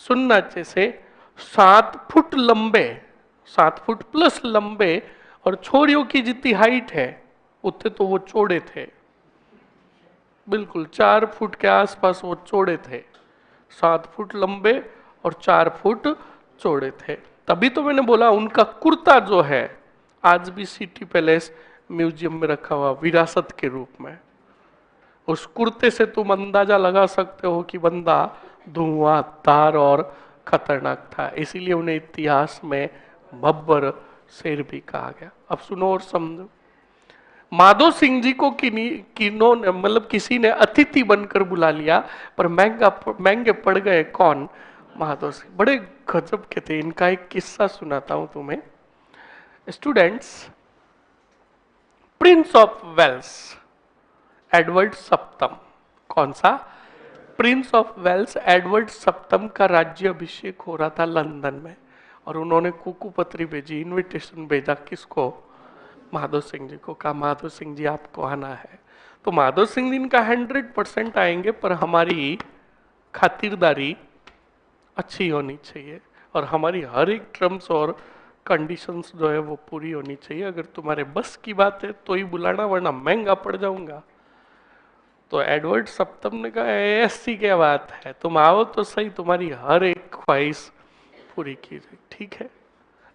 सुनना अच्छे से, 7 फुट लंबे, 7 फुट प्लस लंबे, और छोरियों की जितनी हाइट है उतने तो वो चौड़े थे। बिल्कुल 4 फुट के आसपास वो चौड़े थे। 7 फुट लंबे और 4 फुट चौड़े थे। तभी तो मैंने बोला उनका कुर्ता जो है आज भी सिटी पैलेस म्यूजियम में रखा हुआ विरासत के रूप में। उस कुर्ते से तुम अंदाजा लगा सकते हो कि बंदा धुआंधार और खतरनाक था, इसीलिए उन्हें इतिहास में बब्बर शेर भी कहा गया। अब सुनो और समझो। माधो सिंह जी को किन्हों ने मतलब किसी ने अतिथि बनकर बुला लिया, पर महंगे पड़ गए कौन? माधो सिंह। बड़े गजब के थे। इनका एक किस्सा सुनाता हूं तुम्हें। Students, Prince of Wales Edward सप्तम। कौन सा? प्रिंस ऑफ वेल्स एडवर्ड सप्तम का राज्य अभिषेक हो रहा था लंदन में, और उन्होंने कुकुपत्री भेजी, इनविटेशन भेजा। किसको? माधो सिंह जी को। कहा माधो सिंह जी आपको आना है। तो माधो सिंह जी इनका 100% आएंगे, पर हमारी खातिरदारी अच्छी होनी चाहिए और हमारी हर एक टर्म्स और कंडीशंस जो है वो पूरी होनी चाहिए। अगर तुम्हारे बस की बात है तो ही बुलाना, वरना महंगा पड़ जाऊंगा। तो एडवर्ड सप्तम ने कहा ऐसी क्या बात है, तुम आओ तो सही, तुम्हारी हर एक ख्वाहिश पूरी की जाए। ठीक है।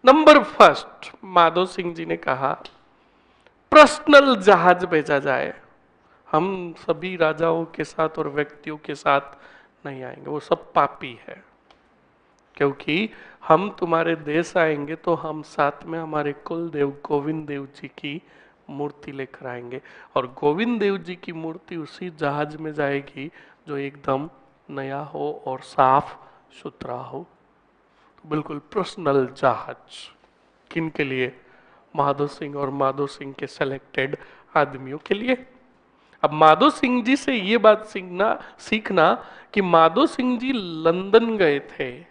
नंबर फर्स्ट, माधो सिंह जी ने कहा पर्सनल जहाज भेजा जाए। हम सभी राजाओं के साथ और व्यक्तियों के साथ नहीं आएंगे, वो सब पापी है। क्योंकि हम तुम्हारे देश आएंगे तो हम साथ में हमारे कुल देव गोविंद देव जी की मूर्ति लेकर आएंगे, और गोविंद देव जी की मूर्ति उसी जहाज में जाएगी जो एकदम नया हो और साफ सुथरा हो। तो बिल्कुल पर्सनल जहाज। किन के लिए? माधो सिंह और माधो सिंह के सेलेक्टेड आदमियों के लिए। अब माधो सिंह जी से ये बात सीखना कि माधो सिंह जी लंदन गए थे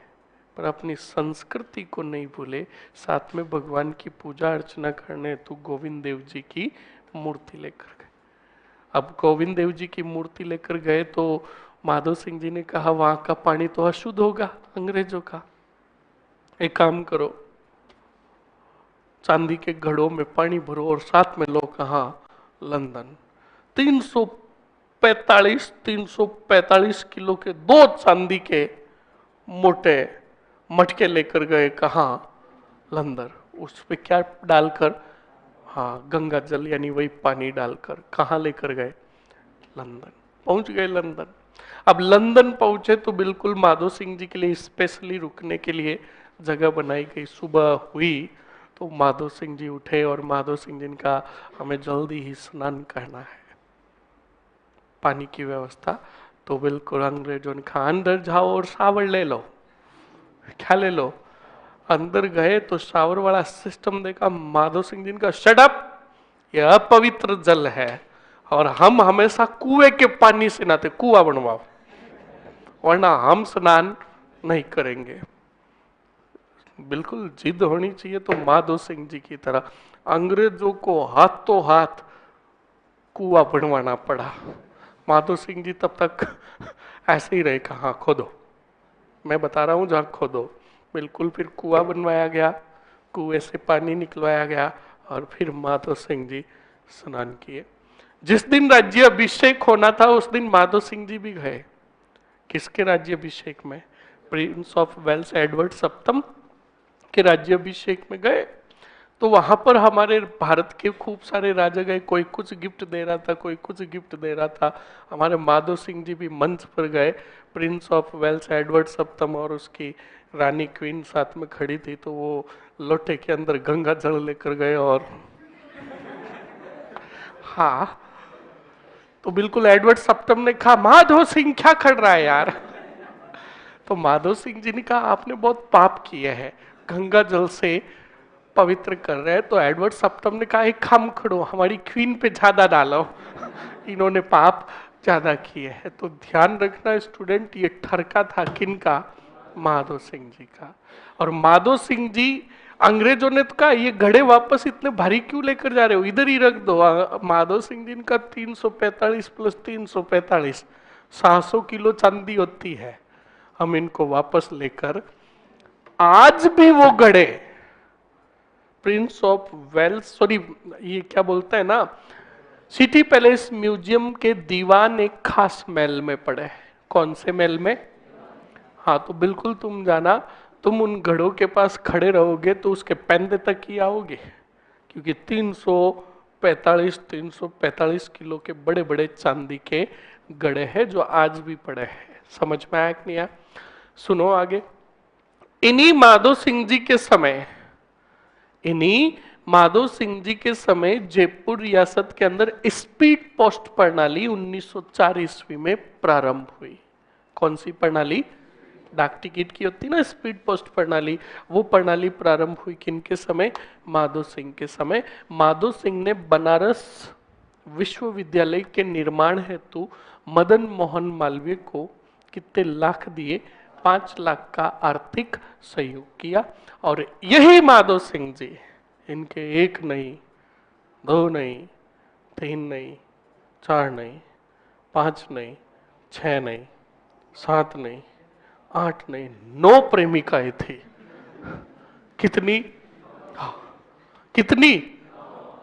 पर अपनी संस्कृति को नहीं भूले, साथ में भगवान की पूजा अर्चना करने तो गोविंद देव जी की मूर्ति लेकर गए। अब गोविंद देव जी की मूर्ति लेकर गए तो माधो सिंह जी ने कहा वहां का पानी तो अशुद्ध होगा अंग्रेजों का, एक काम करो चांदी के घड़ों में पानी भरो और साथ में लो। कहा? लंदन। 345 किलो के 2 चांदी के मोटे मटके लेकर गए। कहा? लंदन। उस पे क्या डालकर? हाँ, गंगा जल यानी वही पानी डालकर। कहा लेकर गए? लंदन। पहुंच गए लंदन। अब लंदन पहुंचे तो बिल्कुल माधो सिंह जी के लिए स्पेशली रुकने के लिए जगह बनाई गई। सुबह हुई तो माधो सिंह जी उठे और माधो सिंह जी ने कहा हमें जल्दी ही स्नान करना है, पानी की व्यवस्था। तो बिल्कुल अंग्रेजों ने कहा अंदर जाओ और शावर ले लो। क्या ले लो? अंदर गए तो शावर वाला सिस्टम देखा। माधो सिंह जी का शट अप, यह अपवित्र जल है और हम हमेशा कुएं के पानी से नहाते, कुआं बनवाओ वरना हम स्नान नहीं करेंगे। बिल्कुल जिद होनी चाहिए। तो माधो सिंह जी की तरह अंग्रेजों को हाथों हाथ कुआं बनवाना पड़ा। माधो सिंह जी तब तक ऐसे ही रहे, कहा खोदो, मैं बता रहा हूं जहां खोदो। बिल्कुल फिर कुआं बनवाया गया, कुएं से पानी निकलवाया गया और फिर माधो सिंह जी स्नान किए। जिस दिन राज्य अभिषेक होना था उस दिन माधो सिंह जी भी गए। किसके राज्य अभिषेक में? प्रिंस ऑफ वेल्स एडवर्ड सप्तम के राज्य अभिषेक में गए। तो वहां पर हमारे भारत के खूब सारे राजा गए, कोई कुछ गिफ्ट दे रहा था, कोई कुछ गिफ्ट दे रहा था। हमारे माधो सिंह जी भी मंच पर गए। प्रिंस ऑफ वेल्स एडवर्ड सप्तम और उसकी रानी क्वीन साथ में खड़ी थी, तो वो लोटे के अंदर गंगा जल लेकर गए और हाँ, तो बिल्कुल एडवर्ड सप्तम ने कहा माधो सिंह क्या कर रहा है यार। तो माधो सिंह जी ने कहा आपने बहुत पाप किए हैं, गंगा जल से पवित्र कर रहे हैं। तो एडवर्ड सप्तम ने कहा एक काम करो, हमारी क्वीन पे ज्यादा डालो, इन्होंने पाप ज्यादा किए हैं। तो ध्यान रखना स्टूडेंट, ये ठरका था किनका? माधो सिंह जी का। और माधो सिंह जी, अंग्रेजों ने तो कहा ये घड़े वापस इतने भारी क्यों लेकर जा रहे हो, इधर ही रख दो। माधो सिंह जी का 345 प्लस 345 700 किलो चांदी होती है, हम इनको वापस लेकर। आज भी वो घड़े प्रिंस ऑफ वेल्स, सॉरी ये क्या बोलते हैं ना, सिटी पैलेस म्यूजियम के दीवान एक खास महल में पड़े हैं। कौन से महल में? हाँ, तो बिल्कुल तुम जाना, तुम उन घड़ों के पास खड़े रहोगे तो उसके पैंदे तक ही आओगे, क्योंकि 345 किलो के बड़े बड़े चांदी के घड़े हैं जो आज भी पड़े हैं। समझ में आया कि नहीं आया? सुनो आगे। इन्हीं माधो सिंह जी के समय इन्हीं माधो सिंह जी के समय जयपुर रियासत के अंदर स्पीड पोस्ट प्रणाली 1904 ईस्वी में प्रारंभ हुई। कौन सी प्रणाली? डाक टिकट की होती ना स्पीड पोस्ट प्रणाली, वो प्रणाली प्रारंभ हुई किनके समय? माधो सिंह के समय। माधो सिंह ने बनारस विश्वविद्यालय के निर्माण हेतु मदन मोहन मालवीय को कितने लाख दिए? 5 लाख का आर्थिक सहयोग किया। और यही माधो सिंह जी, इनके एक नहीं, दो नहीं, तीन नहीं, चार नहीं, पांच नहीं, छह नहीं, सात नहीं, आठ नहीं, 9 प्रेमिकाएं थी। कितनी? कितनी?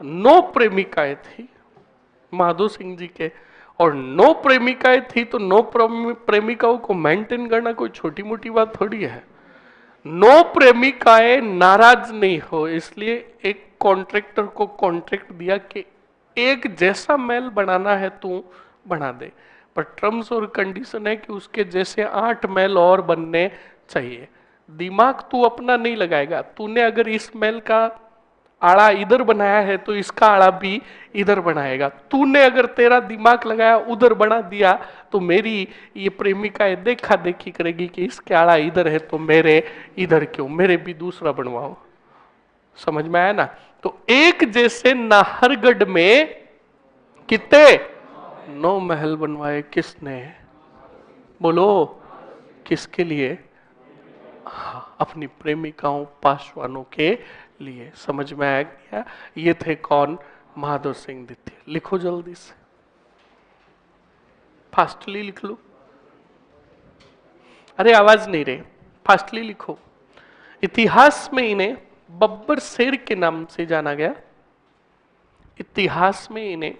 9 प्रेमिकाएं थी माधो सिंह जी के। और 9 प्रेमिकाएं थी तो 9 प्रेमिकाओं को मेंटेन करना कोई छोटी मोटी बात थोड़ी है। 9 प्रेमिकाएं नाराज नहीं हो इसलिए एक कॉन्ट्रैक्टर को कॉन्ट्रैक्ट दिया कि एक जैसा महल बनाना है तू बना दे, पर टर्म्स और कंडीशन है कि उसके जैसे 8 महल और बनने चाहिए। दिमाग तू अपना नहीं लगाएगा, तूने अगर इस महल का आड़ा इधर बनाया है तो इसका आड़ा भी इधर बनाएगा। तूने अगर तेरा दिमाग लगाया उधर बना दिया तो मेरी ये प्रेमिकाएं देखा देखी करेगी कि इसके आड़ा इधर है तो मेरे इधर क्यों, मेरे भी दूसरा बनवाओ। समझ में आया ना? तो एक जैसे नाहरगढ़ में कितने? 9 महल बनवाए। किसने? बोलो। किसके लिए? हाँ, अपनी प्रेमिकाओं पासवानों के लिए। समझ में आ गया? ये थे कौन? माधो सिंह द्वितीय। लिखो जल्दी से, फास्टली लिख लो। अरे आवाज नहीं रहे, फास्टली लिखो। इतिहास में इन्हें बब्बर शेर के नाम से जाना गया। इतिहास में इन्हें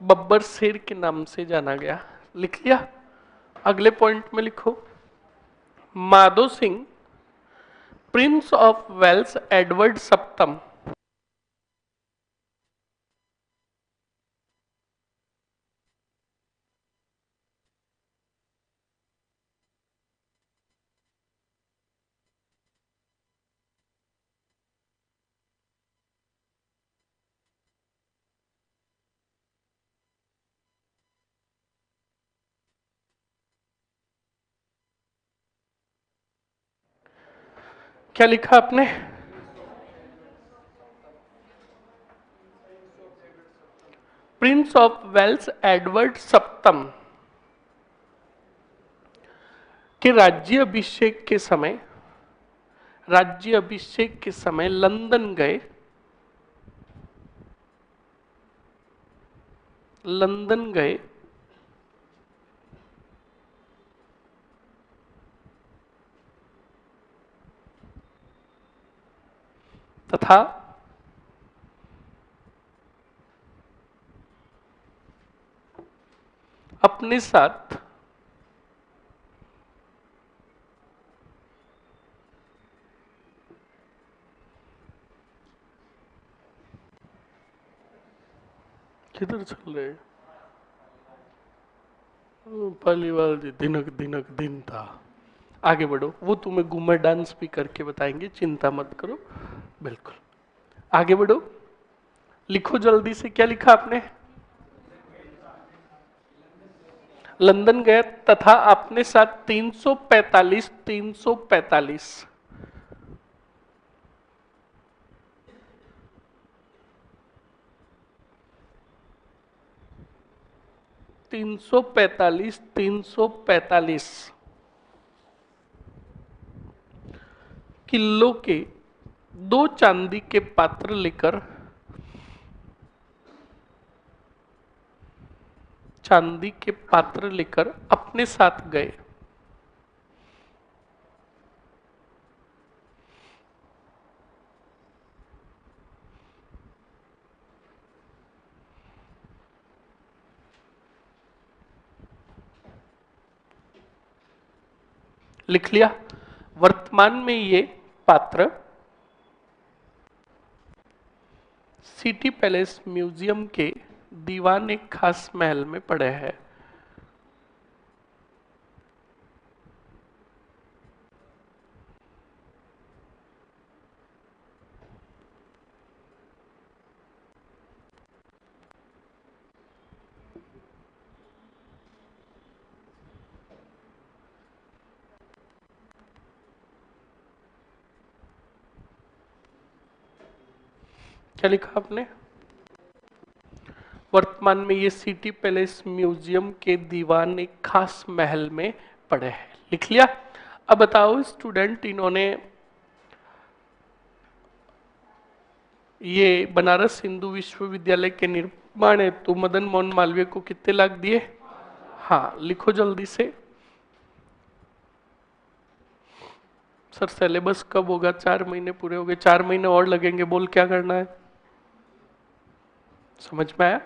बब्बर शेर के नाम से जाना गया। लिख लिया? अगले पॉइंट में लिखो, Madho Singh Prince of Wales Edward सप्तम क्या लिखा आपने? प्रिंस ऑफ वेल्स एडवर्ड सप्तम के राज्य अभिषेक के समय लंदन गए। लंदन गए तथा अपने साथ किधर चल रहे? पहली बार दिनक दिनक दिन था। आगे बढ़ो, वो तुम्हें घूमर डांस भी करके बताएंगे, चिंता मत करो। बिल्कुल आगे बढ़ो, लिखो जल्दी से। क्या लिखा आपने? लंदन गए तथा अपने साथ 345 किलो के 2 चांदी के पात्र लेकर अपने साथ गए। लिख लिया। वर्तमान में ये पात्र सिटी पैलेस म्यूजियम के दीवान एक खास महल में पड़े हैं। क्या लिखा आपने? वर्तमान में ये सिटी पैलेस म्यूजियम के दीवान एक खास महल में पड़े हैं। लिख लिया। अब बताओ स्टूडेंट, इन्होंने ये बनारस हिंदू विश्वविद्यालय के निर्माण हेतु मदन मोहन मालवीय को कितने लाख दिए? हाँ, लिखो जल्दी से। सर सिलेबस कब होगा? 4 महीने पूरे हो गए, 4 महीने और लगेंगे। बोल क्या करना है? समझ में आया?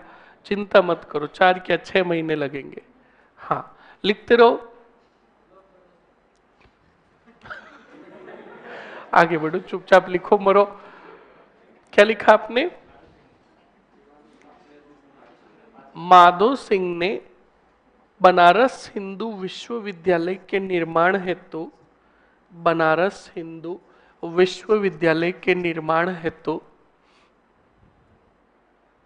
चिंता मत करो, 4 क्या 6 महीने लगेंगे। हाँ, लिखते रहो। आगे बढ़ो, चुपचाप लिखो मरो। क्या लिखा आपने? माधो सिंह ने बनारस हिंदू विश्वविद्यालय के निर्माण हेतु बनारस हिंदू विश्वविद्यालय के निर्माण हेतु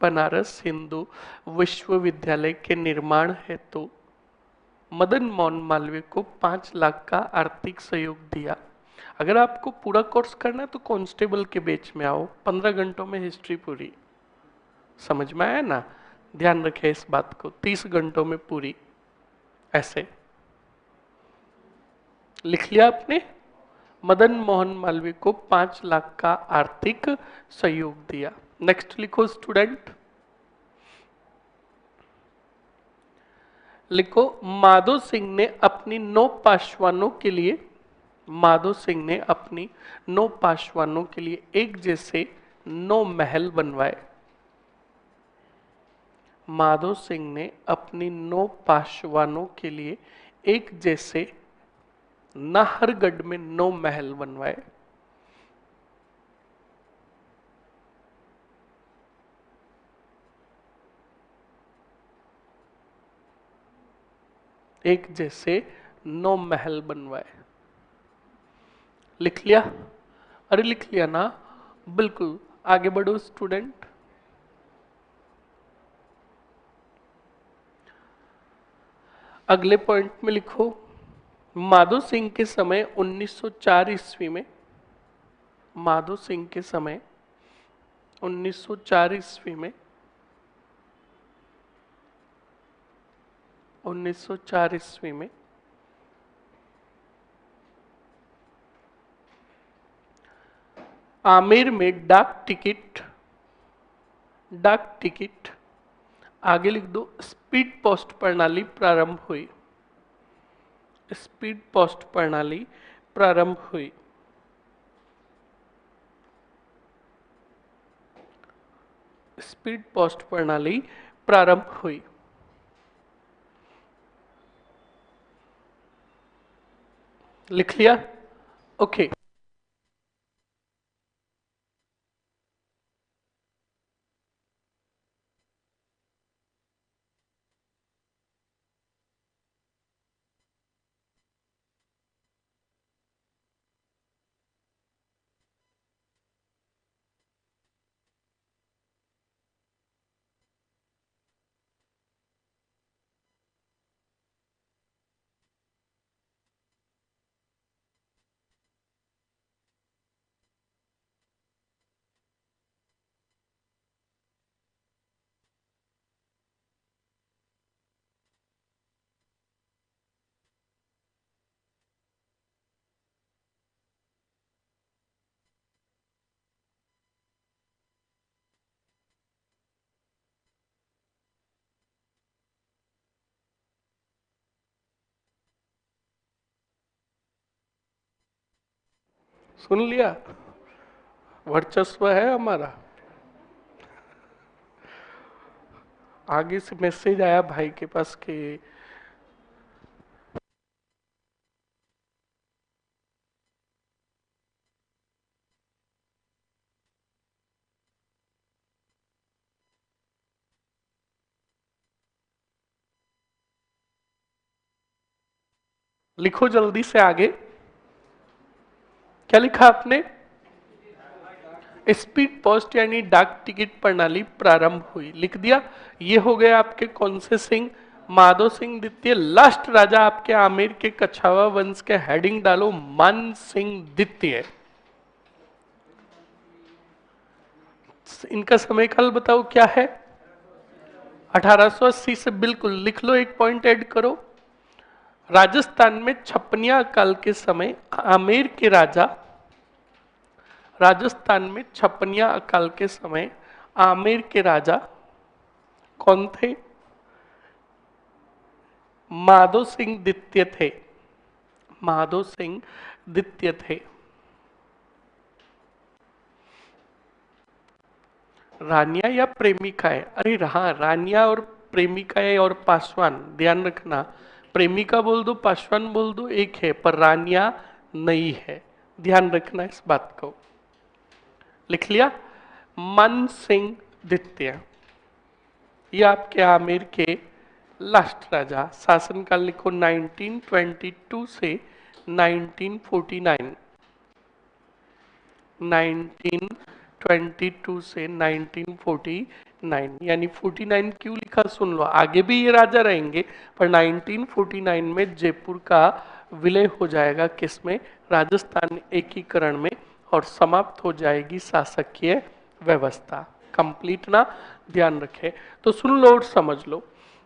बनारस हिंदू विश्वविद्यालय के निर्माण हेतु मदन मोहन मालवीय को 5 लाख का आर्थिक सहयोग दिया। अगर आपको पूरा कोर्स करना है तो कांस्टेबल के बैच में आओ, 15 घंटों में हिस्ट्री पूरी। समझ में आया ना? ध्यान रखें इस बात को, 30 घंटों में पूरी। ऐसे लिख लिया आपने? मदन मोहन मालवीय को 5 लाख का आर्थिक सहयोग दिया। नेक्स्ट लिखो स्टूडेंट। लिखो, माधो सिंह ने अपनी 9 पासवानों के लिए माधो सिंह ने अपनी 9 पासवानों के लिए एक जैसे 9 महल बनवाए। माधो सिंह ने अपनी 9 पासवानों के लिए एक जैसे नाहरगढ़ में 9 महल बनवाए। एक जैसे 9 महल बनवाए। लिख लिया? अरे लिख लिया ना? बिल्कुल। आगे बढ़ो स्टूडेंट। अगले पॉइंट में लिखो, माधो सिंह के समय 1904 ईस्वी में माधो सिंह के समय 1904 ईस्वी में 1904 ईस्वी में आमेर में डाक टिकट आगे लिख दो, स्पीड पोस्ट प्रणाली प्रारंभ हुई। स्पीड पोस्ट प्रणाली प्रारंभ हुई। स्पीड पोस्ट प्रणाली प्रारंभ हुई। लिख लिया? ओके। सुन लिया? वर्चस्व है हमारा। आगे से मैसेज आया भाई के पास कि लिखो जल्दी से आगे। क्या लिखा आपने? स्पीड पोस्ट यानी डाक टिकट प्रणाली प्रारंभ हुई, लिख दिया। ये हो गया आपके कौन से सिंह? माधो सिंह द्वितीय। लास्ट राजा आपके आमेर के कछावा वंश के, हेडिंग डालो मान सिंह द्वितीय। इनका समय काल बताओ क्या है? 1880 से, बिल्कुल लिख लो, एक पॉइंट ऐड करो। राजस्थान में छपनिया अकाल के समय आमेर के राजा, राजस्थान में छपनिया अकाल के समय आमेर के राजा कौन थे? माधो सिंह द्वितीय थे। माधो सिंह द्वितीय थे। रानिया या प्रेमिकाएं? अरे हाँ, रानिया और प्रेमिकाएं और पासवान, ध्यान रखना। प्रेमिका बोल दो, पासवान बोल दो, एक है, पर रानिया नहीं है, ध्यान रखना इस बात को। लिख लिया? मन सिंह द्वितीय, ये आपके आमेर के लास्ट राजा। शासनकाल लिखो 1922 से 1949। 1922 से 1949, यानी 49 क्यों लिखा सुन लो, आगे भी ये राजा रहेंगे, पर 1949 में जयपुर का विलय हो जाएगा, किसमें? राजस्थान एकीकरण में, और समाप्त हो जाएगी शासकीय व्यवस्था। कंप्लीट ना, ध्यान रखे। तो सुन लो और समझ लो।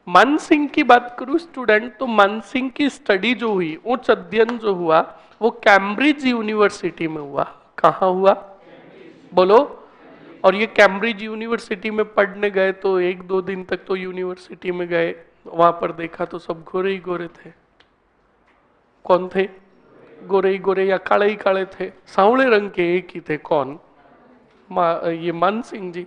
मान सिंह की बात करूं स्टूडेंट, तो मान सिंह की स्टडी जो हुई, उच्च अध्ययन जो हुआ, वो कैम्ब्रिज यूनिवर्सिटी में हुआ। कहाँ हुआ? बोलो। और ये कैम्ब्रिज यूनिवर्सिटी में पढ़ने गए तो एक दो दिन तक तो यूनिवर्सिटी में गए, वहां पर देखा तो सब गोरे ही गोरे थे। कौन थे? गोरे ही गोरे या काले ही काले थे? सांवले रंग के एक ही थे। कौन? ये मान सिंह जी।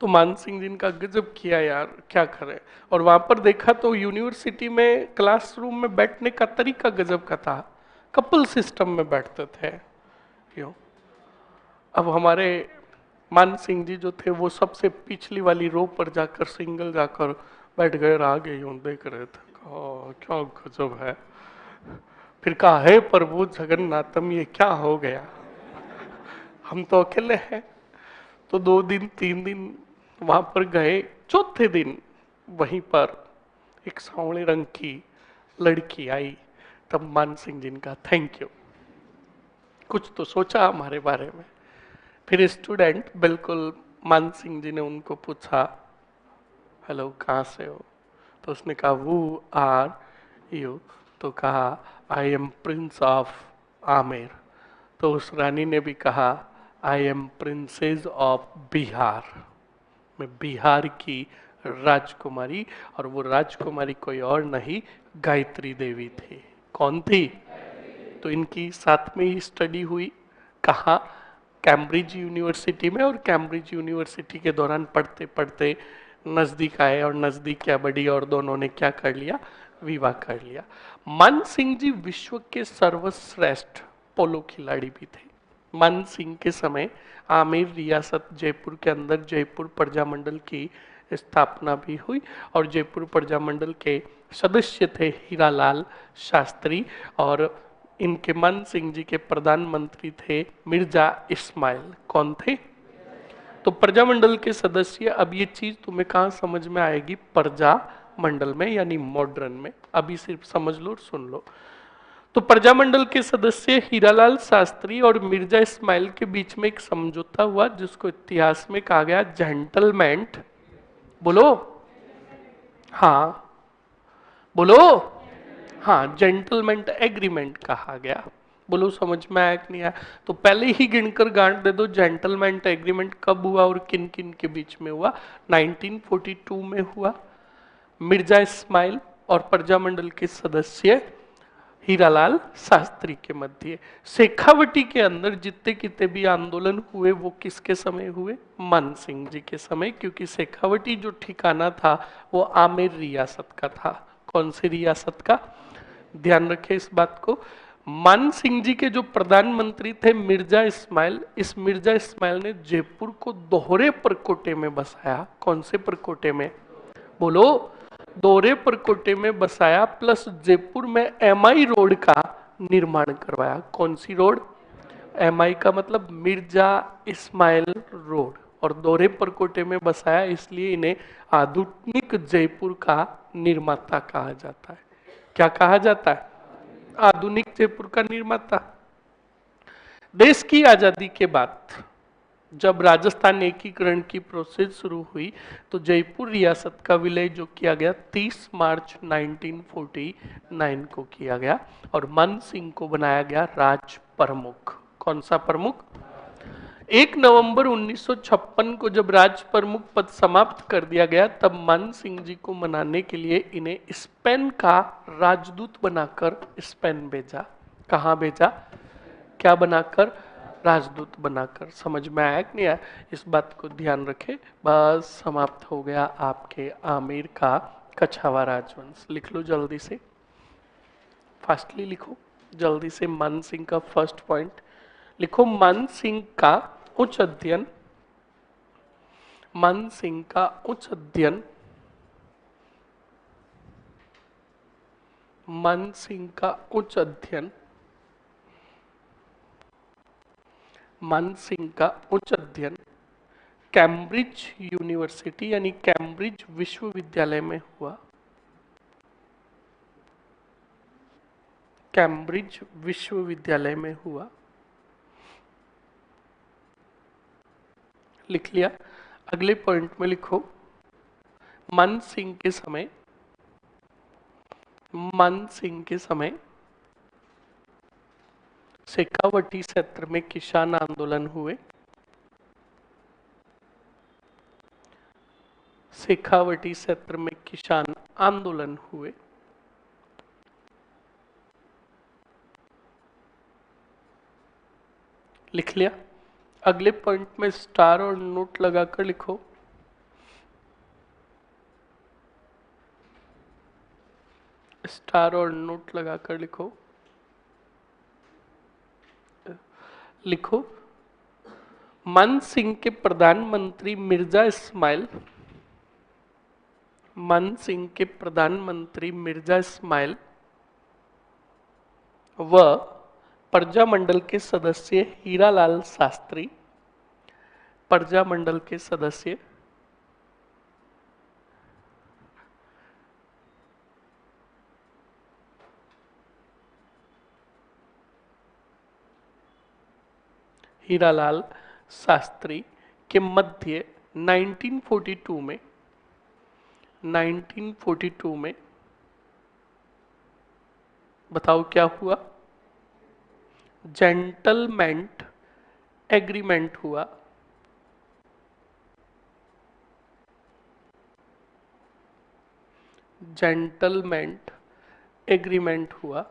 तो मान सिंह जी का गजब किया यार, क्या करें। और वहां पर देखा तो यूनिवर्सिटी में क्लासरूम में बैठने का तरीका गजब का था, कपल सिस्टम में बैठते थे। क्यों? अब हमारे मान सिंह जी जो थे वो सबसे पिछली वाली रो पर जाकर सिंगल जाकर बैठ गए, आगे यूं देख रहे थे। क्या गजब है। फिर कहा, हे प्रभु जगन्नाथम, ये क्या हो गया, हम तो अकेले हैं। तो 2 दिन 3 दिन वहां पर गए। चौथे दिन वहीं पर एक सांवले रंग की लड़की आई। तब मान सिंह जी का थैंक यू, कुछ तो सोचा हमारे बारे में। फिर स्टूडेंट, बिल्कुल मान सिंह जी ने उनको पूछा, हेलो कहाँ से हो? तो उसने कहा, वो आर यू? तो कहा, I am prince of Amer. तो उस रानी ने भी कहा, I am princess of Bihar, मैं बिहार की राजकुमारी। और वो राजकुमारी कोई और नहीं, गायत्री देवी थी। कौन थी? तो इनकी साथ में ही स्टडी हुई। कहाँ? कैम्ब्रिज यूनिवर्सिटी में। और कैम्ब्रिज यूनिवर्सिटी के दौरान पढ़ते पढ़ते नजदीक आए, और नजदीक क्या बढ़ी, और दोनों ने क्या कर लिया? विवाह कर लिया। मान सिंह जी विश्व के सर्वश्रेष्ठ पोलो खिलाड़ी भी थे। मान सिंह के समय आमेर रियासत जयपुर के अंदर जयपुर प्रजामंडल की स्थापना भी हुई, और जयपुर प्रजामंडल के सदस्य थे हीरालाल शास्त्री, और इनके मान सिंह जी के प्रधानमंत्री थे मिर्जा इस्माइल। कौन थे? तो प्रजामंडल के सदस्य, अब ये चीज तुम्हें कहां समझ में आएगी? प्रजा मंडल में, यानी मॉडर्न में। अभी सिर्फ समझ लो और सुन लो। तो प्रजामंडल के सदस्य हीरालाल शास्त्री और मिर्जा इस्माइल के बीच में एक समझौता हुआ, जिसको इतिहास में कहा गया जेंटलमेंट। बोलो। हाँ बोलो। हाँ, जेंटलमेंट एग्रीमेंट कहा गया। बोलो समझ में आया कि नहीं आया? तो पहले ही गिनकर गांठ दे दो, जेंटलमेंट एग्रीमेंट कब हुआ और किन किन के बीच में हुआ? 1942 में हुआ। मिर्जा इस्माइल और प्रजामंडल के सदस्य हीरालाल शास्त्री के मध्य। शेखावटी के अंदर जितने कितने भी आंदोलन हुए वो किसके समय हुए? मान सिंह जी के समय, क्योंकि शेखावटी जो ठिकाना था वो आमेर रियासत का था। कौन सी रियासत का? ध्यान रखें इस बात को। मान सिंह जी के जो प्रधानमंत्री थे मिर्जा इस्माइल, इस मिर्जा इस्माइल ने जयपुर को दोहरे परकोटे में बसाया। कौन से परकोटे में? बोलो। दोहरे परकोटे में बसाया प्लस जयपुर में एमआई रोड का निर्माण करवाया। कौन सी रोड? एमआई का मतलब मिर्जा इस्माइल रोड, और दोहरे परकोटे में बसाया इसलिए इन्हें आधुनिक जयपुर का निर्माता कहा जाता है। क्या कहा जाता है? आधुनिक जयपुर का निर्माता। देश की आजादी के बाद जब राजस्थान एकीकरण की प्रोसेस शुरू हुई तो जयपुर रियासत का विलय जो किया गया 30 मार्च 1949 को किया गया और मन सिंह को बनाया गया राज प्रमुख। कौन सा प्रमुख? 1 नवंबर 1956 को जब राज प्रमुख पद समाप्त कर दिया गया तब मन सिंह जी को मनाने के लिए इन्हें स्पेन का राजदूत बनाकर स्पेन भेजा। कहाँ भेजा? क्या बनाकर? राजदूत बनाकर। समझ में आया कि नहीं आया? इस बात को ध्यान रखें। बस समाप्त हो गया आपके आमेर का कछावा राजवंश। लिख लो जल्दी से, फास्टली लिखो जल्दी से। मन सिंह का फर्स्ट पॉइंट लिखो, मन सिंह का उच्च अध्ययन, मन सिंह का उच्च अध्ययन, मन सिंह का उच्च अध्ययन, मन सिंह का उच्च अध्ययन कैम्ब्रिज यूनिवर्सिटी यानी कैम्ब्रिज विश्वविद्यालय में हुआ। कैम्ब्रिज विश्वविद्यालय में हुआ। लिख लिया? अगले पॉइंट में लिखो, मन सिंह के समय, मन सिंह के समय शेखावटी क्षेत्र में किसान आंदोलन हुए। शेखावटी क्षेत्र में किसान आंदोलन हुए। लिख लिया? अगले पॉइंट में स्टार और नोट लगाकर लिखो। स्टार और नोट लगाकर लिखो। लिखो, मन सिंह के प्रधानमंत्री मिर्जा इस्माइल, मन सिंह के प्रधानमंत्री मिर्जा इस्माइल व प्रजामंडल के सदस्य हीरालाल शास्त्री, प्रजामंडल के सदस्य हीरालाल शास्त्री के मध्य 1942 में 1942 में बताओ क्या हुआ? जेंटलमेंट एग्रीमेंट हुआ। जेंटलमेंट एग्रीमेंट हुआ।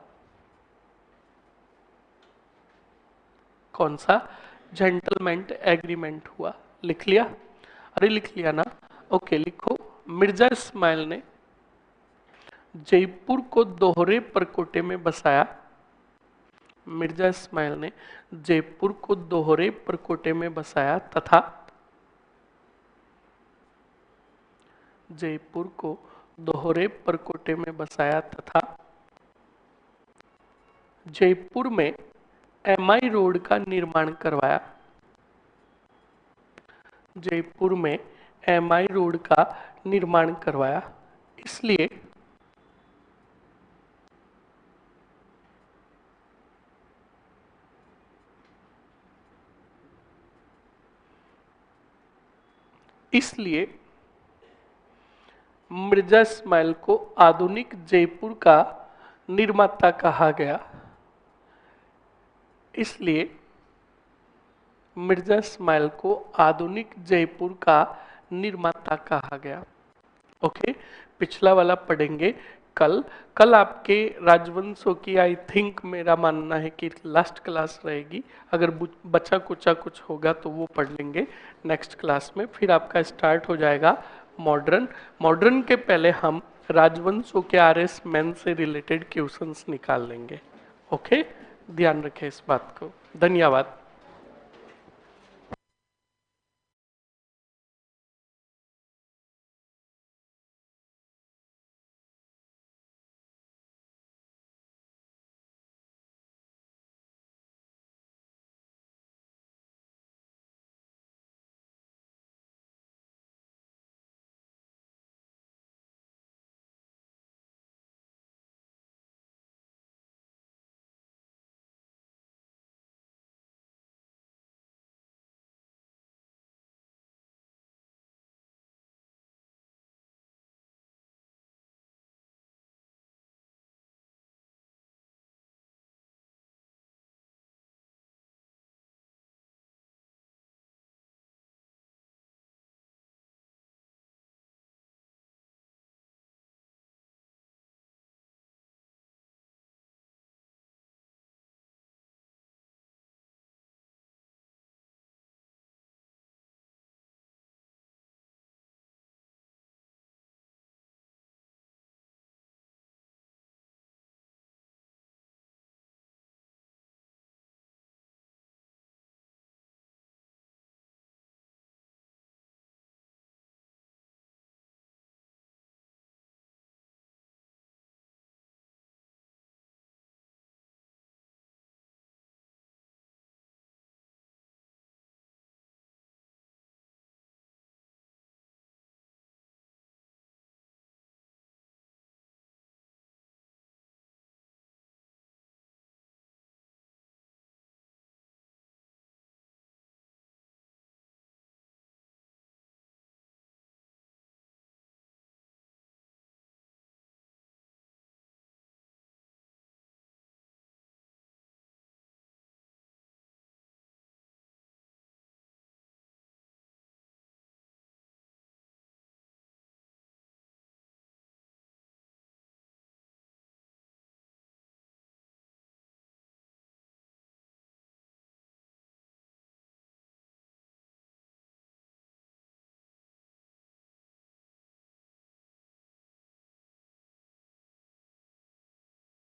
कौन सा? जेंटलमेंट एग्रीमेंट हुआ। लिख लिया? अरे लिख लिया ना? ओके, लिखो, मिर्जा इस्माइल ने जयपुर को दोहरे परकोटे में बसाया। मिर्जा इस्माइल ने जयपुर को दोहरे परकोटे में बसाया तथा जयपुर को दोहरे परकोटे में बसाया तथा जयपुर में एमआई रोड का निर्माण करवाया। जयपुर में एमआई रोड का निर्माण करवाया। इसलिए इसलिए मिर्जा इस्माइल को आधुनिक जयपुर का निर्माता कहा गया। इसलिए मिर्जा इस्माइल को आधुनिक जयपुर का निर्माता कहा गया। ओके, पिछला वाला पढ़ेंगे कल। कल आपके राजवंशों की आई थिंक मेरा मानना है कि लास्ट क्लास रहेगी। अगर बचा कुचा कुछ होगा तो वो पढ़ लेंगे नेक्स्ट क्लास में। फिर आपका स्टार्ट हो जाएगा मॉडर्न। मॉडर्न के पहले हम राजवंशों के आरएस मैन से रिलेटेड क्वेश्चंस निकाल लेंगे। ओके, ध्यान रखें इस बात को। धन्यवाद।